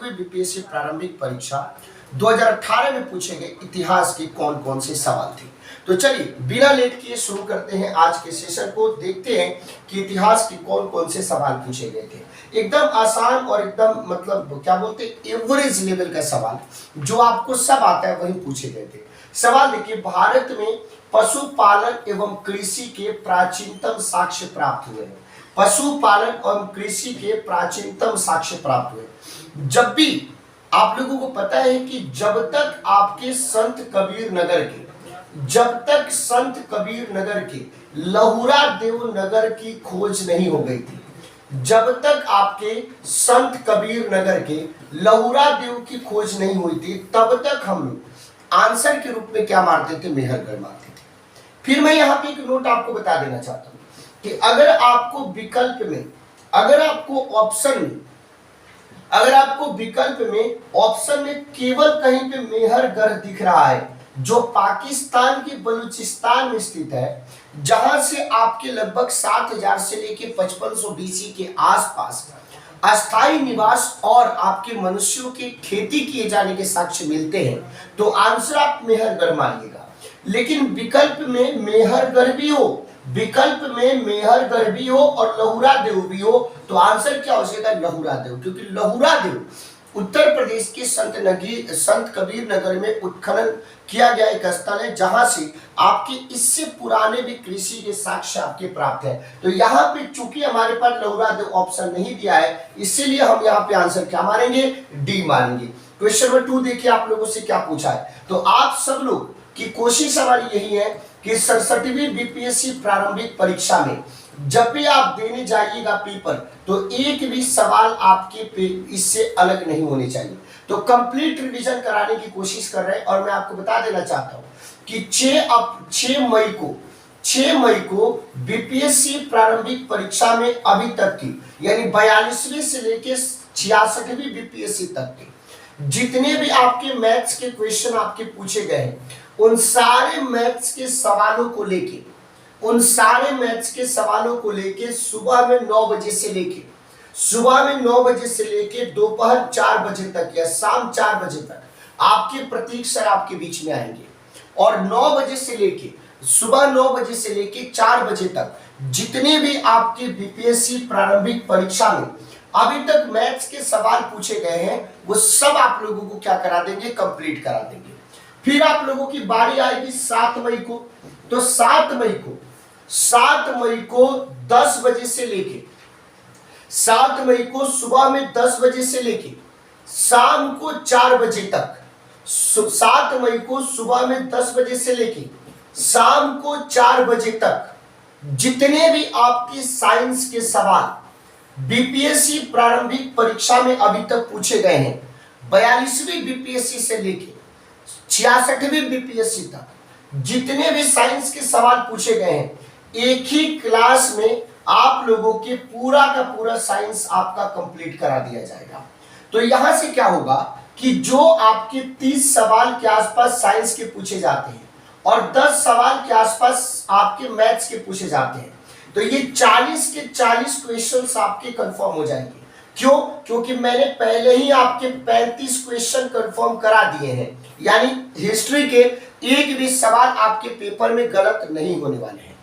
66वीं BPSC प्रारंभिक परीक्षा 2018 में पूछे गए इतिहास के कौन कौन से सवाल थे। तो चलिए बिना लेट किए शुरू करते हैं आज के सेशन को। देखते हैं कि इतिहास के कौन कौन से सवाल पूछे गए थे। एकदम आसान और एकदम मतलब क्या बोलते हैं एवरेज लेवल का सवाल, जो आपको सब आता है वही पूछे गए थे। सवाल देखिए, भारत में पशुपालन एवं कृषि के प्राचीनतम साक्ष्य प्राप्त हुए हैं। पशुपालन एवं कृषि के प्राचीनतम साक्ष्य प्राप्त हुए। जब भी आप लोगों को पता है कि जब तक आपके संत कबीर नगर के लहुरा देव नगर की खोज नहीं हो गई थी, जब तक आपके संत कबीर नगर के लहुरा देव की खोज नहीं हुई थी, तब तक हम लोग आंसर के रूप में क्या मारते थे, मेहरगढ़ मारते थे। फिर मैं यहाँ पे एक नोट आपको बता देना चाहता हूँ कि अगर आपको विकल्प में, अगर आपको ऑप्शन में केवल कहीं पे मेहरगढ़ दिख रहा है, जो पाकिस्तान के बलूचिस्तान में स्थित है, जहां से आपके लगभग 7000 से लेके 5500 बीसी के आसपास अस्थायी निवास और आपके मनुष्यों के खेती किए जाने के साक्ष्य मिलते हैं, तो आंसर आप मेहरगढ़ मानिएगा। लेकिन विकल्प में मेहरगढ़ भी हो और लहुरा देव भी हो, तो आंसर क्या हो जाएगा, लहुरा देव। क्योंकि लहुरा देव उत्तर प्रदेश के संत कबीर नगर में उत्खनन किया गया एक स्थल है, जहां से आपके इससे पुराने भी कृषि के साक्ष्य आपके प्राप्त है। तो यहाँ पे चूंकि हमारे पास लहुरा देव ऑप्शन नहीं दिया है, इसीलिए हम यहाँ पे आंसर क्या मारेंगे, डी मारेंगे। क्वेश्चन नंबर 2 देखिए आप लोगों से क्या पूछा है। तो आप सब लोग की कोशिश हमारी यही है कि 67वीं बीपीएससी प्रारंभिक परीक्षा में जब भी आप देने जाइएगा पेपर, तो एक भी सवाल आपके इससे अलग नहीं होने चाहिए। तो कंप्लीट रिवीजन कराने की कोशिश कर रहे हैं। और मैं आपको बता देना चाहता हूं कि 6 मई को बीपीएससी प्रारंभिक परीक्षा में अभी तक की, यानी 42वीं से लेके 66वीं बीपीएससी तक के जितने भी आपके मैथ्स के क्वेश्चन आपके पूछे गए हैं, उन सारे मैथ्स के सवालों को लेके सुबह में 9 बजे से लेके दोपहर 4 बजे तक या शाम 4 बजे तक आपके प्रतीक सर आपके बीच में आएंगे। और सुबह 9 बजे से लेके 4 बजे तक जितने भी आपके बीपीएससी प्रारंभिक परीक्षा में अभी तक मैथ्स के सवाल पूछे गए हैं, वो सब आप लोगों को क्या करा देंगे, कंप्लीट करा देंगे। फिर आप लोगों की बारी आएगी 7 मई को। तो 7 मई को 10 बजे से लेके 7 मई को सुबह में 10 बजे से लेके शाम को 4 बजे तक, 7 मई को सुबह में 10 बजे से लेके शाम को 4 बजे तक जितने भी आपके साइंस के सवाल बीपीएससी प्रारंभिक परीक्षा में अभी तक पूछे गए हैं, 42वीं बीपीएससी से लेके 66वीं बीपीएससी तक जितने भी साइंस के सवाल पूछे गए हैं, एक ही क्लास में आप लोगों के पूरा का पूरा साइंस आपका कंप्लीट करा दिया जाएगा। तो यहां से क्या होगा कि जो आपके 30 सवाल के आसपास साइंस के पूछे जाते हैं और 10 सवाल के आसपास आपके मैथ्स के पूछे जाते हैं, तो ये 40 के 40 क्वेश्चंस आपके कंफर्म हो जाएंगे। क्यों? क्योंकि मैंने पहले ही आपके 35 क्वेश्चन कंफर्म करा दिए हैं, यानी हिस्ट्री के एक भी सवाल आपके पेपर में गलत नहीं होने वाले हैं।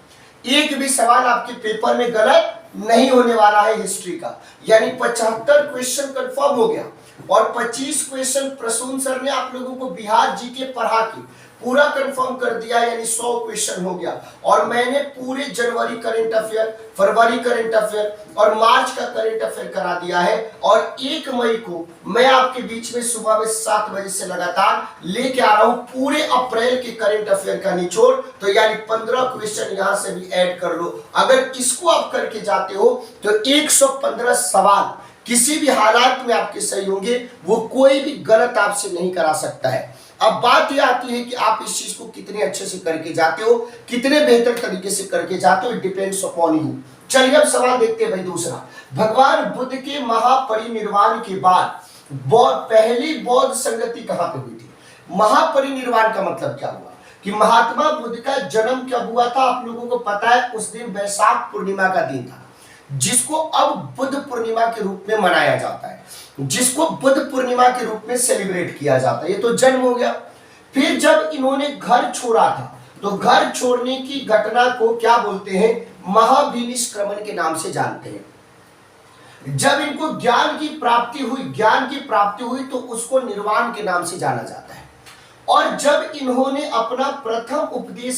एक भी सवाल आपके पेपर में गलत नहीं होने वाला है हिस्ट्री का, यानी 75 क्वेश्चन कंफर्म हो गया। और 25 क्वेश्चन प्रसून सर ने आप लोगों को बिहार जीके पढ़ा के पूरा कंफर्म कर दिया, यानी 100 क्वेश्चन हो गया। और मैंने पूरे जनवरी करंट अफेयर, फरवरी करंट अफेयर और मार्च का करंट अफेयर करा दिया है। और 1 मई को मैं आपके बीच में सुबह में 7 बजे से लगातार लेके आ रहा हूं पूरे अप्रैल के करंट अफेयर का निचोड़। तो यानी 15 क्वेश्चन यहां से भी ऐड कर लो। अगर इसको आप करके जाते हो तो 115 सवाल किसी भी हालात में आपके सही होंगे, वो कोई भी गलत आपसे नहीं करा सकता है। अब बात यह आती है कि आप इस चीज को कितने अच्छे से करके जाते हो, कितने बेहतर तरीके से करके जाते हो, इट डिपेंड्स अपॉन यू। चलिए अब सवाल देखते हैं भाई दूसरा। भगवान बुद्ध के महापरिनिर्वाण के बाद पहली बौद्ध संगति कहां पे हुई थी? महापरिनिर्वाण का मतलब क्या हुआ कि महात्मा बुद्ध का जन्म कब हुआ था? आप लोगों को पता है, उस दिन वैशाख पूर्णिमा का दिन था। जिसको अब बुद्ध पूर्णिमा के रूप में मनाया जाता है, जिसको बुद्ध पूर्णिमा के रूप में सेलिब्रेट किया जाता है। ये तो जन्म हो गया। फिर जब इन्होंने घर छोड़ा था तो घर छोड़ने की घटना को क्या बोलते हैं, महाविनिष्क्रमण के नाम से जानते हैं। जब इनको ज्ञान की प्राप्ति हुई तो उसको निर्वाण के नाम से जाना जाता है। और जब इन्होंने अपना प्रथम उपदेश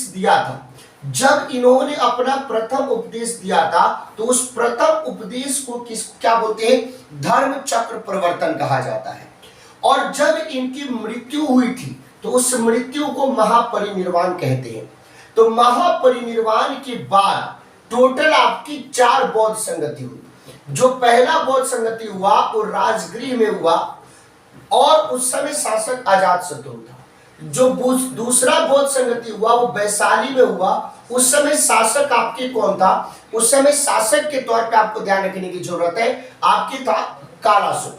दिया था, तो उस प्रथम उपदेश को क्या बोलते हैं, धर्म चक्र प्रवर्तन कहा जाता है। और जब इनकी मृत्यु हुई थी तो उस मृत्यु को महापरिनिर्वाण कहते हैं। तो महापरिनिर्वाण के बाद टोटल आपकी 4 बौद्ध संगति हुई। जो पहला बौद्ध संगति हुआ वो राजगृह में हुआ और उस समय शासक अजातशत्रु था। जो दूसरा बौद्ध संगति हुआ वो वैशाली में हुआ, उस समय शासक आपके कौन था, उस समय शासक के तौर पे आपको ध्यान रखने की जरूरत है, आपके था कालाशोक।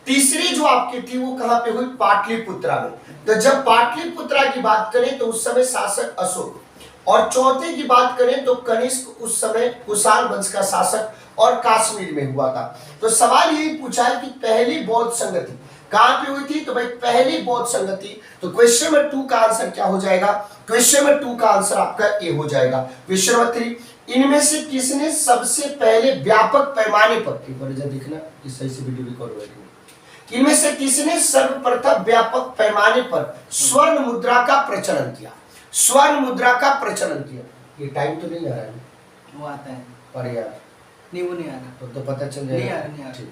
तीसरी जो आपकी थी वो कहां पे हुई, पाटलिपुत्रा में। तो जब पाटलिपुत्रा की बात करें तो उस समय शासक अशोक, और चौथे की बात करें तो कनिष्क उस समय कुषाण वंश का शासक और कश्मीर में हुआ था। तो सवाल यही पूछा है कि पहली बौद्ध संगति कहां पे हुई थी, तो भाई पहली बौद्ध संगति। तो क्वेश्चन नंबर 2 का आंसर क्या हो जाएगा, क्वेश्चन नंबर 2 का आंसर आपका ए हो जाएगा। क्वेश्चन नंबर 3, इनमें से किसने सबसे पहले व्यापक पैमाने पर, देखना कि सही से वीडियो रिकॉर्ड हो रही है, इनमें से किसने सर्वप्रथम व्यापक पैमाने पर स्वर्ण मुद्रा का प्रचलन किया, स्वर्ण मुद्रा का प्रचलन किया। ये टाइम तो नहीं आ रहा है, वो आता है पर यार नहीं, वो नहीं आ रहा, तो पता चल जाएगा। नहीं आ रहा।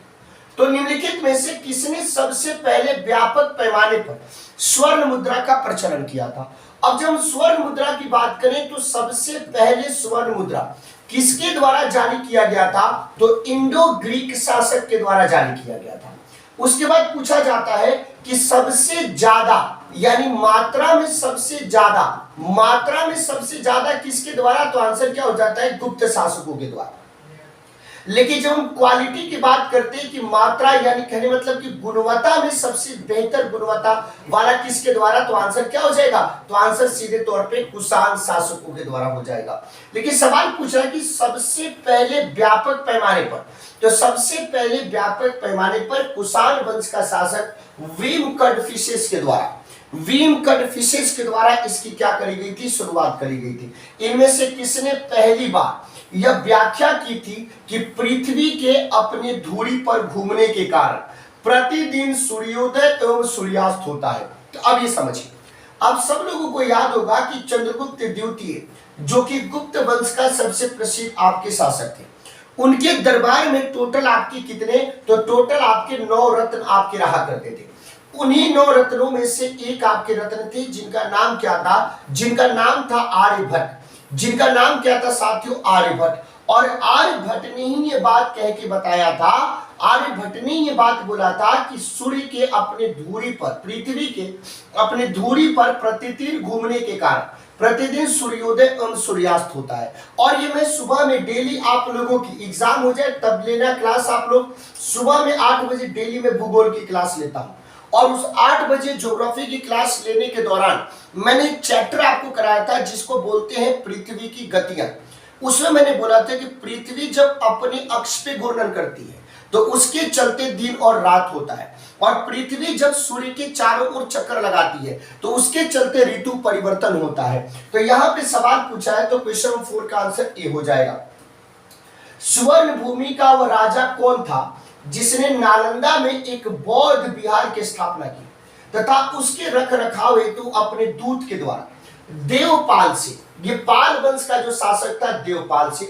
तो निम्नलिखित में से किसने सबसे पहले व्यापक पैमाने पर स्वर्ण मुद्रा का प्रचलन किया था। अब जब हम स्वर्ण मुद्रा की बात करें तो सबसे पहले स्वर्ण मुद्रा किसके द्वारा जारी किया गया था, तो इंडो ग्रीक शासक के द्वारा जारी किया गया था। उसके बाद पूछा जाता है कि सबसे ज्यादा, यानी मात्रा में सबसे ज्यादा किसके द्वारा, तो आंसर क्या हो जाता है, गुप्त शासकों के द्वारा। लेकिन जब हम क्वालिटी की बात करते हैं कि मात्रा, यानी कहने मतलब कि गुणवत्ता में सबसे बेहतर गुणवत्ता वाला किसके द्वारा, तो आंसर क्या हो जाएगा, तो आंसर सीधे तौर पे कुषाण शासकों के द्वारा हो जाएगा। लेकिन सवाल पूछ रहा है कि सबसे पहले व्यापक पैमाने पर, तो सबसे पहले व्यापक पैमाने पर कुषाण वंश का शासक वीम कडफिसेस के द्वारा इसकी क्या करी गई थी, शुरुआत करी गई थी। इनमें से किसने पहली बार यह व्याख्या की थी कि पृथ्वी के अपने धुरी पर घूमने के कारण प्रतिदिन सूर्योदय एवं सूर्यास्त होता है। तो अब ये समझिए, अब सब लोगों को याद होगा कि चंद्रगुप्त द्वितीय जो कि गुप्त वंश का सबसे प्रसिद्ध आपके शासक थे, उनके दरबार में टोटल आपके कितने, तो टोटल आपके 9 रत्न आपके रहा करते थे। उन्हीं 9 रत्नों में से एक आपके रत्न थे जिनका नाम क्या था, जिनका नाम था आर्यभट्ट, जिनका नाम क्या था साथियों, आर्यभट्ट। और आर्यभट्ट ने ही ये बात कह के बताया था, आर्यभट्ट ने ये बात बोला था कि सूर्य के अपने धुरी पर, पृथ्वी के अपने धुरी पर प्रतिदिन घूमने के कारण प्रतिदिन सूर्योदय एवं सूर्यास्त होता है। और ये मैं सुबह में डेली आप लोगों की एग्जाम हो जाए तब लेना क्लास, आप लोग सुबह में 8 बजे डेली में भूगोल की क्लास लेता हूं। और उस 8 बजे ज्योग्राफी की क्लास लेने के दौरान मैंने एक चैप्टर आपको कराया था जिसको बोलते हैं पृथ्वी की गतियां। उसमें मैंने बोला था कि पृथ्वी जब अपने अक्ष पे घूर्णन करती है तो उसके चलते दिन और रात होता है, और पृथ्वी जब सूर्य के चारों ओर चक्कर लगाती है तो उसके चलते ऋतु परिवर्तन होता है। तो यहाँ पे सवाल पूछा है, तो क्वेश्चन 4 का आंसर ए हो जाएगा। स्वर्ण भूमि का वह राजा कौन था जिसने नालंदा में एक बौद्ध विहार की स्थापना की तथा उसके रख रखाव हेतु अपने दूत के द्वारा देवपाल से, ये पाल वंश का जो शासक था देवपाल से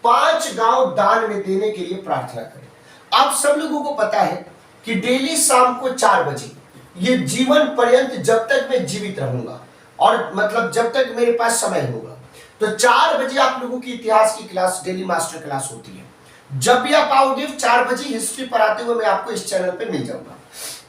5 गांव दान में देने के लिए प्रार्थना करें। आप सब लोगों को पता है कि डेली शाम को 4 बजे, ये जीवन पर्यंत जब तक मैं जीवित रहूंगा और मतलब जब तक मेरे पास समय होगा, तो 4 बजे आप लोगों की इतिहास की क्लास डेली मास्टर क्लास होती है। जब भी आप आओगे 4 बजे हिस्ट्री पढ़ाते हुए मैं आपको इस चैनल पे मिल जाऊंगा।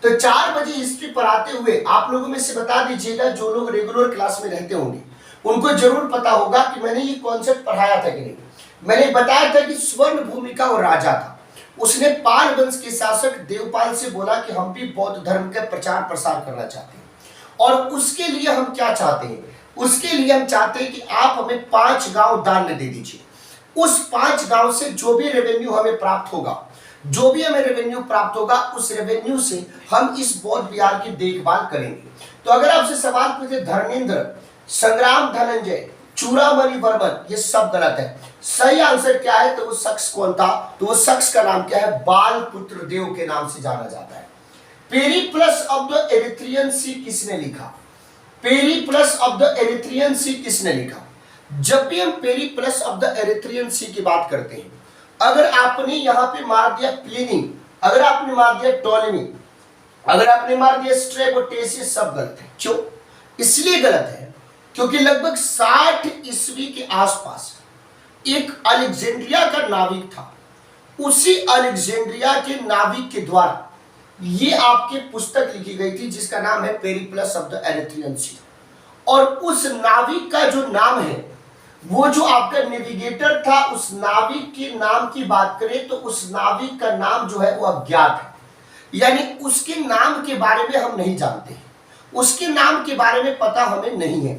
तो 4 बजे हिस्ट्री पढ़ाते हुए आप लोगों में से बता दीजिएगा, जो लोग रेगुलर क्लास में रहते होंगे उनको जरूर पता होगा कि मैंने ये कॉन्सेप्ट पढ़ाया था कि नहीं। मैंने बताया था कि स्वर्ण भूमि का वो राजा था, उसने पाल वंश के शासक देवपाल से बोला कि हम भी बौद्ध धर्म का प्रचार प्रसार करना चाहते हैं, और उसके लिए हम क्या चाहते हैं, उसके लिए हम चाहते हैं कि आप हमें 5 गांव दान में दे दीजिए। उस 5 गांव से जो भी रेवेन्यू हमें प्राप्त होगा, जो भी हमें रेवेन्यू प्राप्त होगा, उस रेवेन्यू से हम इस बौद्ध विहार की देखभाल करेंगे। तो अगर आपसे सवाल पूछे धर्मेंद्र, संग्राम, धनंजय, चूड़ामणि वर्मन, ये सब गलत है। सही आंसर क्या है? तो वो शख्स कौन था? तो वो शख्स का नाम क्या है? बालपुत्र देव के नाम से जाना जाता है। पेरिप्लस ऑफ द एरिथ्रियन सी किसने लिखा? पेरिप्लस ऑफ द एरिथ्रियन सी किसने लिखा? जब भी हम पेरिप्लस ऑफ द एरिथ्रियन सी की बात करते हैं, अगर आपने यहां पे मार दिया प्लिनी, अगर आपने मार दिया टोलेमी, अगर आपने मार दिया स्ट्रैबो, टेसियस, सब गलत है। क्यों? इसलिए गलत है क्योंकि लगभग 60 ईस्वी के आसपास एक अलेक्जेंड्रिया का नाविक था। उसी अलेक्जेंड्रिया के नाविक के द्वारा ये आपके पुस्तक लिखी गई थी जिसका नाम है पेरिप्लस ऑफ द एरिथ्रियन सी। और उस नाविक का जो नाम है, वो जो आपका नेविगेटर था, उस नाविक के नाम की बात करें तो उस नाविक का नाम जो है वो अज्ञात है, यानी उसके नाम के बारे में हम नहीं जानते, उसके नाम के बारे में पता हमें नहीं है।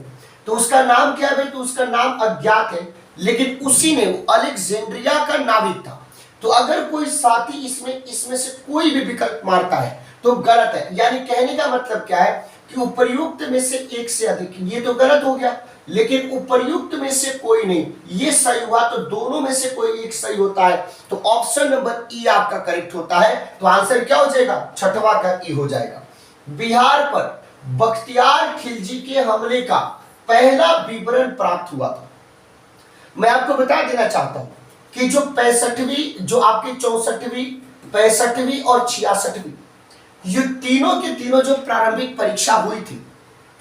तो उसका नाम क्या है भाई? तो उसका नाम अज्ञात है, लेकिन उसी ने, अलेक्जेंड्रिया का नाविक था। तो अगर कोई साथी इसमें से कोई भी विकल्प मारता है तो गलत है। यानी कहने का मतलब क्या है कि उपर्युक्त में से एक से अधिक, ये तो गलत हो गया, लेकिन उपर्युक्त में से कोई नहीं, ये सही हुआ। तो दोनों में से कोई एक सही होता है, तो ऑप्शन नंबर ई आपका करेक्ट होता है। तो आंसर क्या हो जाएगा? छठवां का ई हो जाएगा। बिहार पर बख्तियार खिलजी के हमले का पहला विवरण प्राप्त हुआ था। मैं आपको बता देना चाहता हूं कि जो 65वीं, जो आपकी 64वीं, 65वीं और 66वीं, ये तीनों के तीनों जो प्रारंभिक परीक्षा हुई थी,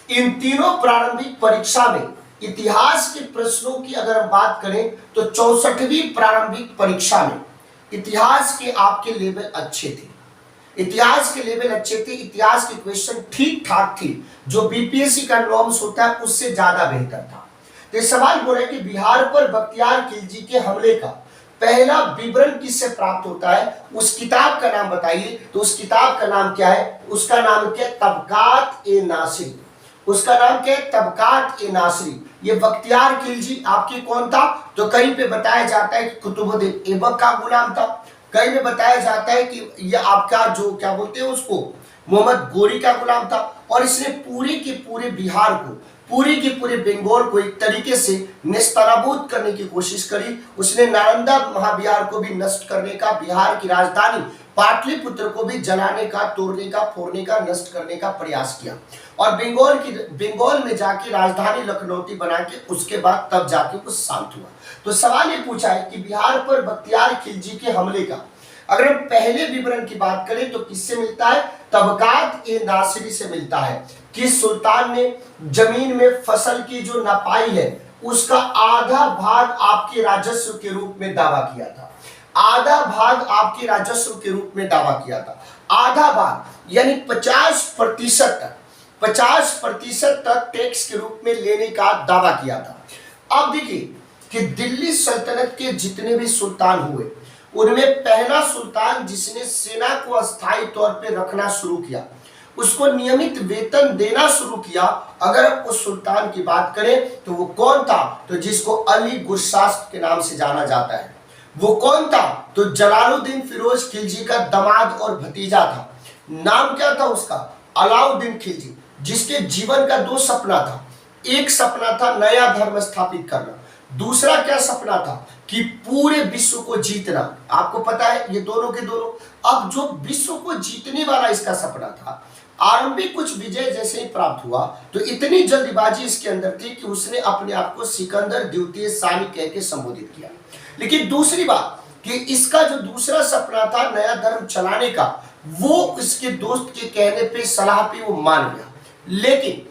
इन तीनों प्रारंभिक परीक्षा में इतिहास के प्रश्नों की अगर हम बात करें तो 64वीं प्रारंभिक परीक्षा में इतिहास के आपके लेवल अच्छे थे, इतिहास के लेवल अच्छे थे, इतिहास के क्वेश्चन ठीक ठाक थे, जो बीपीएससी का नॉर्म्स होता है उससे ज्यादा बेहतर था। तो सवाल बोल रहे कि बिहार पर बख्तियार खिलजी के हमले का पहला विवरण किससे प्राप्त होता है? उस किताब का नाम बताइए। तो उस किताब का नाम क्या है? उसका नाम क्या है? तबकात ए नासिरी। उसका नाम क्या है? तबकात ए नासिरी। ये बख्तियार खिलजी आपके कौन था? तो कहीं पे बताया जाता है कि कुतुबुद्दीन ऐबक का गुलाम था, कहीं पे बताया जाता है कि ये आपका जो क्या बोलते हैं उसको, मोहम्मद गोरी का गुलाम था। और इसने पूरे के पूरे बिहार को, पूरे के पूरे बंगाल को एक तरीके से नेस्तनाबूद करने की कोशिश करी। उसने नालंदा महाविहार को भी नष्ट करने का, बिहार की राजधानी पाटलिपुत्र को भी जलाने का, तोड़ने का, फोड़ने का, नष्ट करने का प्रयास किया। और बंगाल में जाके राजधानी लखनऊती बना के उसके बाद तब जाके कुछ शांत हुआ। तो सवाल ये पूछा है कि बिहार पर बख्तियार खिलजी के हमले का अगर हम पहले विवरण की बात करें तो किससे मिलता है? तबकात ए नासिरी से मिलता है। किस सुल्तान ने जमीन में फसल की जो नपाई है उसका आधा भाग आपके राजस्व के रूप में दावा किया था, आधा भाग आपके राजस्व के रूप में दावा किया था, आधा भाग यानी 50% तक, 50% तक टैक्स के रूप में लेने का दावा किया था। अब देखिए कि दिल्ली सल्तनत के जितने भी सुल्तान हुए उनमें पहला सुल्तान जिसने सेना को अस्थायी तौर पे रखना शुरू किया, उसको नियमित वेतन देना शुरू किया, अगर उस सुल्तान की बात करें तो वो कौन था? तो जिसको अली गुरशास्प के नाम से जाना जाता है। वो कौन था? तो जलालुद्दीन फिरोज खिलजी का दामाद और भतीजा था। नाम क्या था उसका? अलाउद्दीन खिलजी, जिसके जीवन का 2 सपना था। एक सपना था नया धर्म स्थापित करना, दूसरा क्या सपना था कि पूरे विश्व को जीतना। आपको पता है ये दोनों के दोनों। अब जो विश्व को जीतने वाला इसका सपना था, आरंभिक कुछ विजय जैसे ही प्राप्त हुआ तो इतनी जल्दबाजी इसके अंदर थी कि उसने अपने आप को सिकंदर द्वितीय सानी कह के संबोधित किया। लेकिन दूसरी बात कि इसका जो दूसरा सपना था नया धर्म चलाने का, वो इसके दोस्त के कहने पे, सलाह पे वो मान गया। लेकिन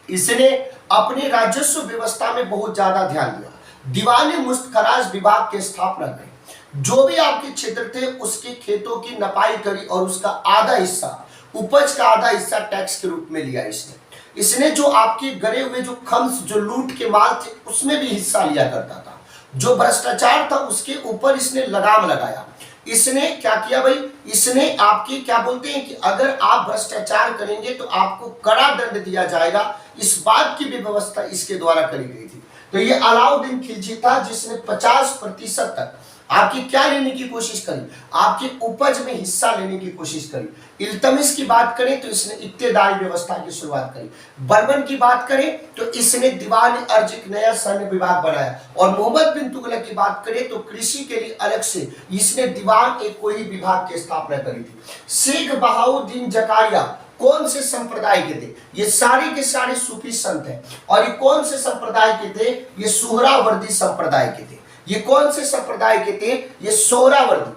इसने अपनी राजस्व व्यवस्था में बहुत ज्यादा ध्यान दिया। दीवानी मुस्तखराज विभाग की स्थापना करी, जो भी आपके क्षेत्र थे उसके खेतों की नपाई करी और उसका आधा हिस्सा, उपज का आधा हिस्सा टैक्स के रूप में लिया। इसने जो आपके गरे हुए जो खम्स, जो लूट के माल थे उसमें भी हिस्सा लिया करता था। जो भ्रष्टाचार था उसके ऊपर इसने लगाम लगाया। इसने क्या किया भाई? इसने आपके क्या बोलते हैं कि अगर आप भ्रष्टाचार करेंगे तो आपको कड़ा दंड दिया जाएगा, इस बात की भी व्यवस्था इसके द्वारा करी गई थी। तो ये अलाउद्दीन खिलजी था जिसने 50% तक आपकी क्या लेने की कोशिश करी, आपकी उपज में हिस्सा लेने की कोशिश करी। इल्तमिश की बात करें तो इसने इक्तेदारी व्यवस्था की शुरुआत करी। बर्मन की बात करें तो इसने दीवान अर्ज एक नया सैन्य विभाग बनाया। और मोहम्मद बिन तुगलक की बात करें तो कृषि के लिए अलग से इसने दीवान एक कोई विभाग की स्थापना करी थी। शेख बहाउद्दीन जकारिया कौन से संप्रदाय के थे? ये सारे के सारे सूफी संत हैं। और ये कौन से संप्रदाय के थे? ये सुहरावर्दी संप्रदाय के थे। ये कौन से संप्रदाय के थे? ये सोहरावर्दी।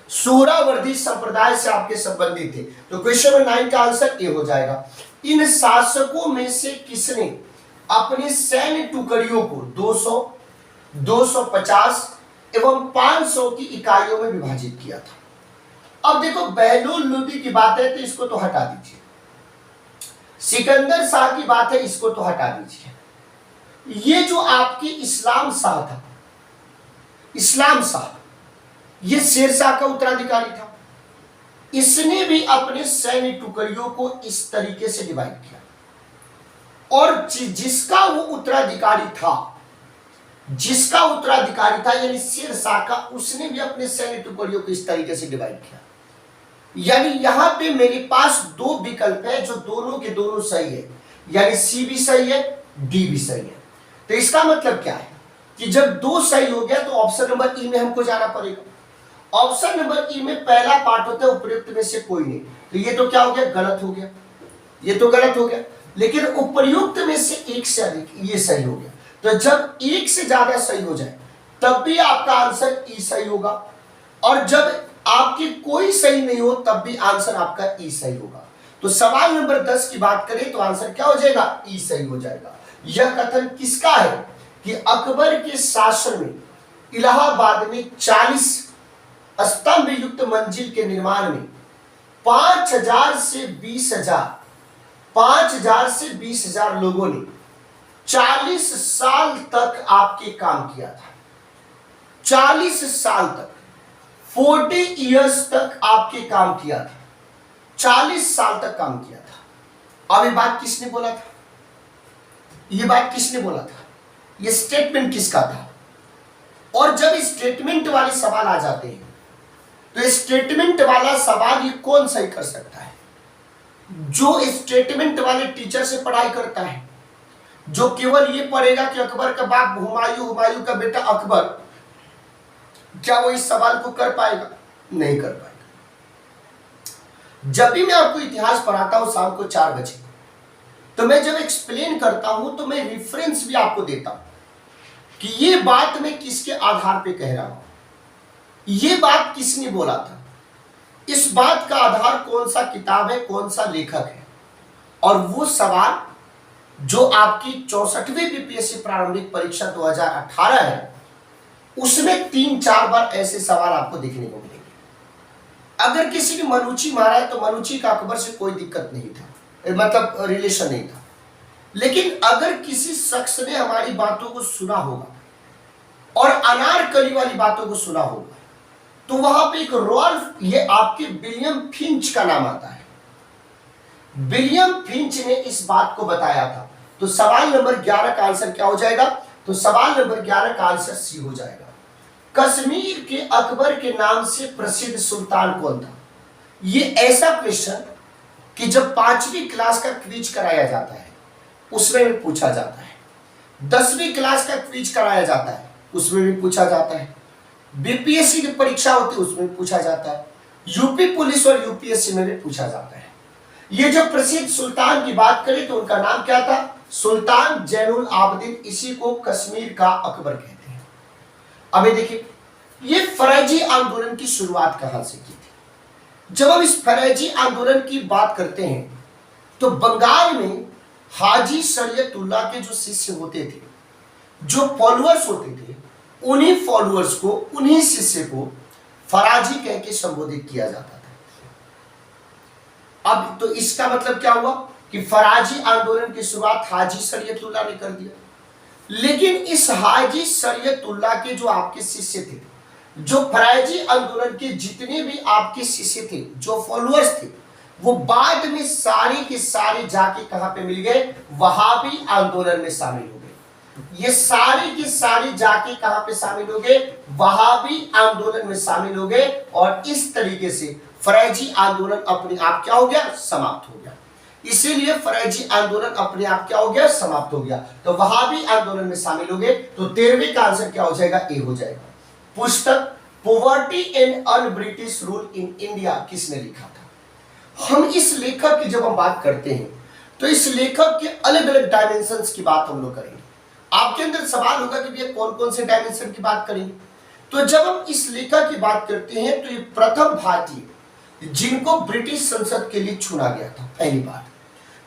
सोहरावर्दी संप्रदाय से आपके संबंधित थे। तो क्वेश्चन नंबर 9 का आंसर ए हो जाएगा। इन शासकों में से किसने अपने सैन्य टुकड़ियों को 200, 250 एवं 500 की इकाइयों में विभाजित किया था? अब देखो, बहलूल लोदी की बात है तो इसको तो हटा दीजिए। सिकंदर शाह की बात है, इसको तो हटा दीजिए। ये जो आपकी इस्लाम शाह था, इस्लाम शाह, ये शेरशाह का उत्तराधिकारी था। इसने भी अपने सैन्य टुकड़ियों को इस तरीके से डिवाइड किया। और जिसका वो उत्तराधिकारी था, जिसका उत्तराधिकारी था यानी शेरशाह का, उसने भी अपने सैन्य टुकड़ियों को इस तरीके से डिवाइड किया। यानी यहां पे मेरे पास दो विकल्प है जो दोनों के दोनों सही है, यानी सी भी सही है, डी भी सही है। तो इसका मतलब क्या है कि जब दो सही हो गया तो ऑप्शन नंबर ई में हमको जाना पड़ेगा। ऑप्शन नंबर ई में पहला पार्ट होता है उपर्युक्त में से कोई नहीं, तो ये तो क्या हो गया, गलत हो गया, ये तो गलत हो गया। लेकिन उपर्युक्त में से एक से अधिक, ये सही हो गया। तो जब एक से ज्यादा सही हो जाए तब भी आपका आंसर ई सही होगा, और जब आपकी कोई सही नहीं हो तब भी आंसर आपका ई सही होगा। तो सवाल नंबर 10 की बात करें तो आंसर क्या हो जाएगा, ई सही हो जाएगा। यह कथन किसका है कि अकबर के शासन में इलाहाबाद में 40 स्तंभ युक्त मंजिल के निर्माण में 5,000 से 20,000 लोगों ने 40 साल तक आपके काम किया था। 40 साल तक, 40 इयर्स तक आपके काम किया था। 40 साल तक काम किया था। अब ये बात किसने बोला था? ये बात किसने बोला था? ये स्टेटमेंट किसका था? और जब स्टेटमेंट वाले सवाल आ जाते हैं तो स्टेटमेंट वाला सवाल ये कौन सही कर सकता है? जो स्टेटमेंट वाले टीचर से पढ़ाई करता है, जो केवल ये पढ़ेगा कि अकबर का बाप हुमायूं, हुमायूं का बेटा अकबर, क्या वो इस सवाल को कर पाएगा? नहीं कर पाएगा। जब भी मैं आपको इतिहास पढ़ाता हूं शाम को 4 बजे, तो मैं जब एक्सप्लेन करता हूं तो मैं रेफरेंस भी आपको देता हूं कि ये बात मैं किसके आधार पे कह रहा हूं, ये बात किसने बोला था, इस बात का आधार कौन सा किताब है, कौन सा लेखक है। और वो सवाल जो आपकी 64वीं बीपीएससी प्रारंभिक परीक्षा 2018 है, उसमें 3-4 बार ऐसे सवाल आपको देखने को मिलेंगे। अगर किसी ने मनुची मारा है तो मनुची का अकबर से कोई दिक्कत नहीं था, मतलब रिलेशन नहीं था। लेकिन अगर किसी शख्स ने हमारी बातों को सुना होगा और अनारकली वाली बातों को सुना होगा, तो वहां पे एक रॉल्फ, ये आपके विलियम फिंच का नाम आता है। विलियम फिंच ने इस बात को बताया था। तो सवाल नंबर 11 का आंसर क्या हो जाएगा? तो सवाल नंबर 11 का आंसर सी हो जाएगा। कश्मीर के अकबर के नाम से प्रसिद्ध सुल्तान कौन था? ये ऐसा क्वेश्चन कि जब 5वीं क्लास का क्विज कराया जाता है उसमें भी पूछा जाता है, 10वीं क्लास का क्विज कराया जाता है उसमें भी पूछा जाता है, बीपीएससी की परीक्षा होती है उसमें पूछा जाता है, यूपी पुलिस और यूपीएससी में भी पूछा जाता है। ये जो प्रसिद्ध सुल्तान की बात करें तो उनका नाम क्या था? सुल्तान जैनुल आबदीन। इसी को कश्मीर का अकबर कहते हैं। अभी देखिए, ये फरैजी आंदोलन की शुरुआत कहां से की थी? जब हम इस फरैजी आंदोलन की बात करते हैं तो बंगाल में हाजी शरीयतुल्लाह के जो शिष्य होते थे, जो फॉलोअर्स होते थे, उन्हीं फॉलोअर्स को, उन्हीं शिष्य को फराजी कह के संबोधित किया जाता था। अब तो इसका मतलब क्या हुआ कि फराजी आंदोलन की शुरुआत हाजी शरीयतुल्लाह ने कर दिया। लेकिन इस हाजी शरीयतुल्लाह के जो आपके शिष्य थे, जो फराजी आंदोलन के जितने भी आपके शिष्य थे, जो फॉलोअर्स थे, वो बाद में सारी की सारी जाके कहां पे मिल गए, वहाबी आंदोलन में शामिल हो गए। ये सारी की सारी जाके कहां पे शामिल हो गए, वहाबी आंदोलन में शामिल हो गए। और इस तरीके से फरैजी आंदोलन अपने आप क्या हो गया, समाप्त हो गया। इसीलिए फरैजी आंदोलन अपने आप क्या हो गया, समाप्त हो गया। तो वहाबी आंदोलन में शामिल हो गए। तो 13वीं का आंसर क्या हो जाएगा, ए हो जाएगा। पुस्तक poverty and un British rule in India किसने लिखा था? हम इस लेखक की जब हम बात करते हैं तो इस लेखक के अलग अलग डायमेंशंस की बात हम लोग करेंगे। आपके अंदर सवाल होगा कि भैया कौन कौन से डायमेंशन की बात करेंगे। तो जब हम इस लेखक की बात करते हैं तो ये प्रथम भारतीय जिनको ब्रिटिश संसद के लिए चुना गया था, पहली बात।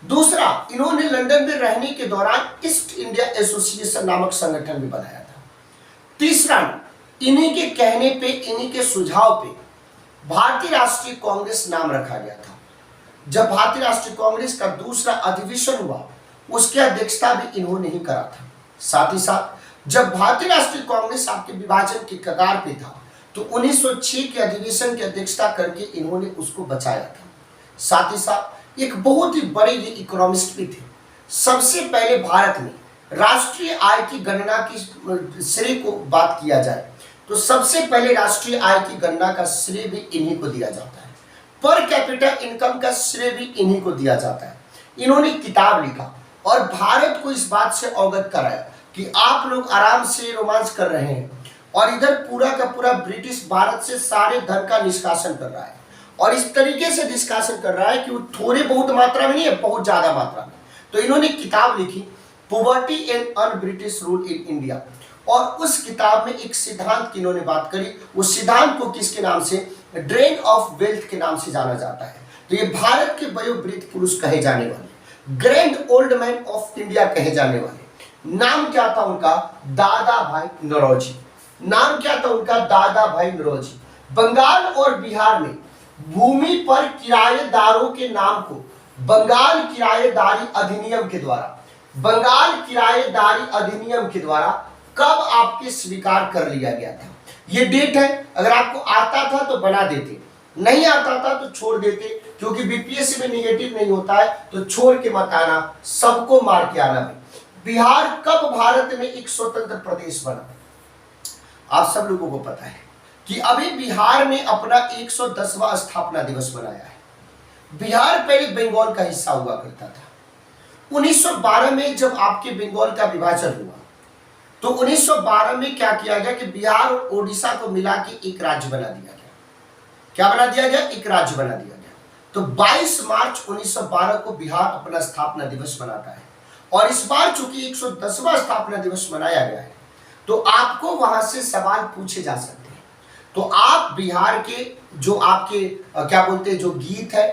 दूसरा, इन्होंने लंदन में रहने के दौरान ईस्ट इंडिया एसोसिएशन नामक संगठन भी बनाया था। तीसरा, इन्हीं के कहने पे, इन्हीं के सुझाव पे भारतीय राष्ट्रीय कांग्रेस नाम रखा गया था। जब भारतीय राष्ट्रीय कांग्रेस का दूसरा अधिवेशन हुआ उसकी अध्यक्षता भी इन्होंने ही करा था। साथ ही साथ जब भारतीय राष्ट्रीय कांग्रेस आपके विभाजन के कगार पे था तो 1906 के अधिवेशन की अध्यक्षता करके इन्होंने उसको बचाया था। साथ ही साथ एक बहुत ही बड़े ये इकोनॉमिस्ट भी थे। सबसे पहले भारत में राष्ट्रीय आय की गणना की श्रेय को बात किया जाए तो सबसे पहले राष्ट्रीय आय की गणना का श्रेय भी इन्हीं को दिया जाता है। पर कैपिटल इनकम का श्रेय भी इन्हीं को दिया जाता है। इन्होंने किताब लिखा और भारत को इस बात से अवगत कराया कि आप लोग आराम से रोमांस कर रहे हैं और इधर पूरा का पूरा ब्रिटिश भारत से सारे धन का निष्कासन कर रहा है और इस तरीके से निष्कासन कर रहा है कि वो थोड़े बहुत मात्रा में नहीं है, बहुत ज्यादा मात्रा में। तो इन्होंने किताब लिखी poverty and un British rule in India और उस किताब में एक सिद्धांत की इन्होंने बात करी। उस सिद्धांत को किसके नाम से, ड्रेन ऑफ वेल्थ के नाम से जाना जाता है। तो ये भारत के वयोवृद्ध पुरुष कहे जाने वाले, grand old man of India कहे जाने वाले, नाम क्या था उनका, दादा भाई नौरोजी। नाम क्या था उनका, दादा भाई नौरोजी। बंगाल और बिहार में भूमि पर किराएदारों के नाम को बंगाल किराएदारी अधिनियम के द्वारा, बंगाल किराएदारी अधिनियम के द्वारा कब आपके स्वीकार कर लिया गया था। ये डेट है, अगर आपको आता था तो बना देते, नहीं आता था तो छोड़ देते, क्योंकि बीपीएससी में निगेटिव नहीं होता है तो छोड़ के मत आना, सबको मार के आना। बिहार कब भारत में एक स्वतंत्र प्रदेश बना? आप सब लोगों को पता है कि अभी बिहार ने अपना 110वां स्थापना दिवस मनाया है। बिहार पहले बंगाल का हिस्सा हुआ करता था। 1912 में जब आपके बंगाल का विभाजन हुआ तो 1912 में क्या किया गया कि बिहार और ओडिशा को मिला के एक राज्य बना दिया गया। क्या बना दिया गया? एक राज्य बना दिया गया। तो 22 मार्च 1912 को बिहार अपना स्थापना दिवस मनाता है और इस बार चूंकि 110वां स्थापना दिवस मनाया गया है तो आपको वहां से सवाल पूछे जा सकते हैं। तो आप बिहार के जो आपके क्या बोलते हैं, जो गीत है,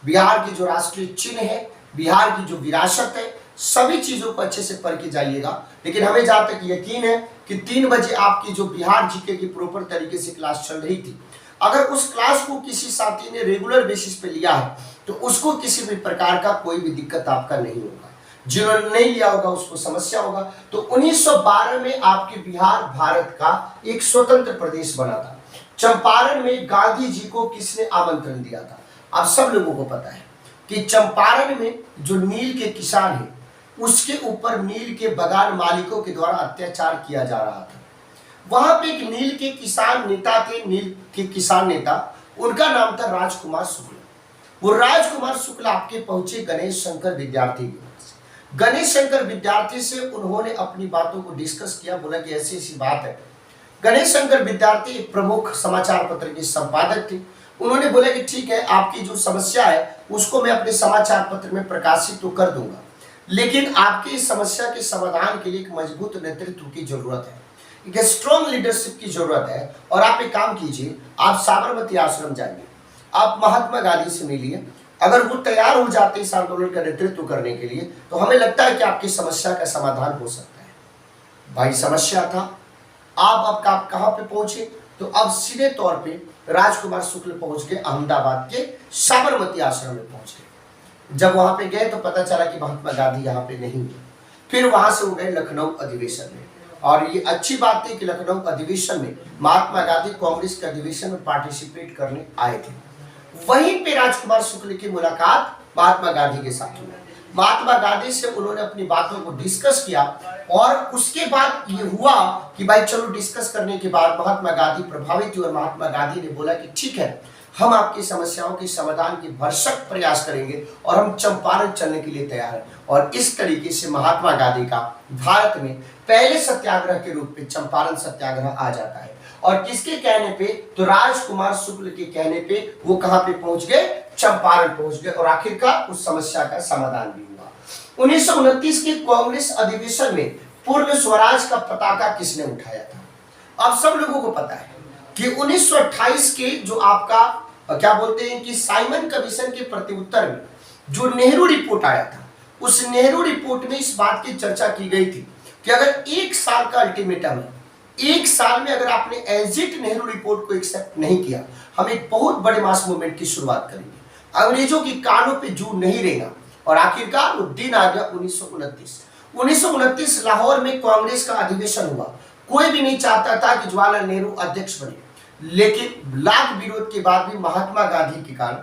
बिहार की जो राष्ट्रीय चिन्ह है, बिहार की जो विरासत है, सभी चीजों को अच्छे से पढ़ के जाइएगा। लेकिन हमें जहां तक यकीन है कि 3 बजे आपकी जो बिहार जीके की प्रॉपर तरीके से क्लास चल रही थी, अगर उस क्लास को किसी साथी ने रेगुलर बेसिस पे लिया है तो उसको किसी भी प्रकार का कोई भी दिक्कत आपका नहीं होगा। जिन्होंने नहीं लिया होगा उसको समस्या होगा। तो 1912 में आपके बिहार भारत का एक स्वतंत्र प्रदेश बना था। चंपारण में गांधी जी को किसने आमंत्रण दिया था? आप सब लोगों को पता है कि चंपारण में जो नील के किसान हैं उसके ऊपर नील के बागान मालिकों के द्वारा अत्याचार किया जा रहा था। वहां पे एक नील के किसान नेता थे, नील के किसान नेता, उनका नाम था राजकुमार शुक्ल। वो राजकुमार शुक्ल आपके पहुंचे गणेश शंकर विद्यार्थी। गणेश शंकर विद्यार्थी से उन्होंने अपनी बातों को डिस्कस किया, बोला कि ऐसी ऐसी बात है। गणेश शंकर विद्यार्थी एक प्रमुख समाचार पत्र के संपादक थे। उन्होंने बोला कि ठीक है, आपकी जो समस्या है उसको मैं अपने समाचार पत्र में प्रकाशित तो कर दूंगा, लेकिन आपकी इस समस्या के समाधान के लिए एक मजबूत नेतृत्व की जरूरत है, एक स्ट्रॉन्ग लीडरशिप की जरूरत है। और आप एक काम कीजिए, आप साबरमती आश्रम जाइए, आप महात्मा गांधी से मिलिए। अगर वो तैयार हो जाते इस आंदोलन का नेतृत्व करने के लिए तो हमें लगता है कि आपकी समस्या का समाधान हो सकता है। भाई समस्या था, आप अब कहां पे पहुंचे? तो अब सीधे तौर पे राजकुमार शुक्ल पहुंच गए अहमदाबाद के साबरमती आश्रम में पहुंच गए। जब वहां पे गए तो पता चला कि महात्मा गांधी यहाँ पे नहीं है। फिर वहां से वो गए लखनऊ अधिवेशन में, और ये अच्छी बात थी कि लखनऊ अधिवेशन में महात्मा गांधी कांग्रेस के अधिवेशन में पार्टिसिपेट करने आए थे। वहीं पे राजकुमार शुक्ल की मुलाकात महात्मा गांधी के साथ हुई। महात्मा गांधी से उन्होंने अपनी बातों को डिस्कस किया और उसके बाद ये हुआ कि भाई चलो डिस्कस करने के बाद महात्मा गांधी प्रभावित हुए और महात्मा गांधी ने बोला कि ठीक है, हम आपकी समस्याओं के समाधान की भरसक प्रयास करेंगे और हम चंपारण चलने के लिए तैयार हैं। और इस तरीके से महात्मा गांधी का भारत में पहले सत्याग्रह के रूप में चंपारण सत्याग्रह आ जाता है। और किसके कहने पे? तो राजकुमार शुक्ल के कहने पे वो कहां पे पहुंच गए? चंपारण पहुंच गए और आखिरकार उस समस्या का समाधान भी हुआ। 1929 के कांग्रेस अधिवेशन में पूर्ण स्वराज का पताका किसने उठाया था? अब सब लोगों को पता है कि 1928 के जो आपका क्या बोलते हैं कि साइमन कमीशन के प्रत्युत्तर में जो नेहरू रिपोर्ट आया था, उस नेहरू रिपोर्ट में इस बात की चर्चा की गई थी कि अगर 1 साल का अल्टीमेटम है, 1 साल में अगर आपने एग्जिट नेहरू रिपोर्ट को एक्सेप्ट नहीं किया, हम एक बहुत बड़े मास मूवमेंट की शुरुआत करेंगे, अंग्रेजों की कानों पे जू नहीं रहेगा। और आखिरकार वो दिन आ गया 1929 लाहौर में कांग्रेस का अधिवेशन हुआ। कोई भी नहीं चाहता था कि जवाहरलाल नेहरू अध्यक्ष बने, लेकिन लाख विरोध के बाद भी महात्मा गांधी के कारण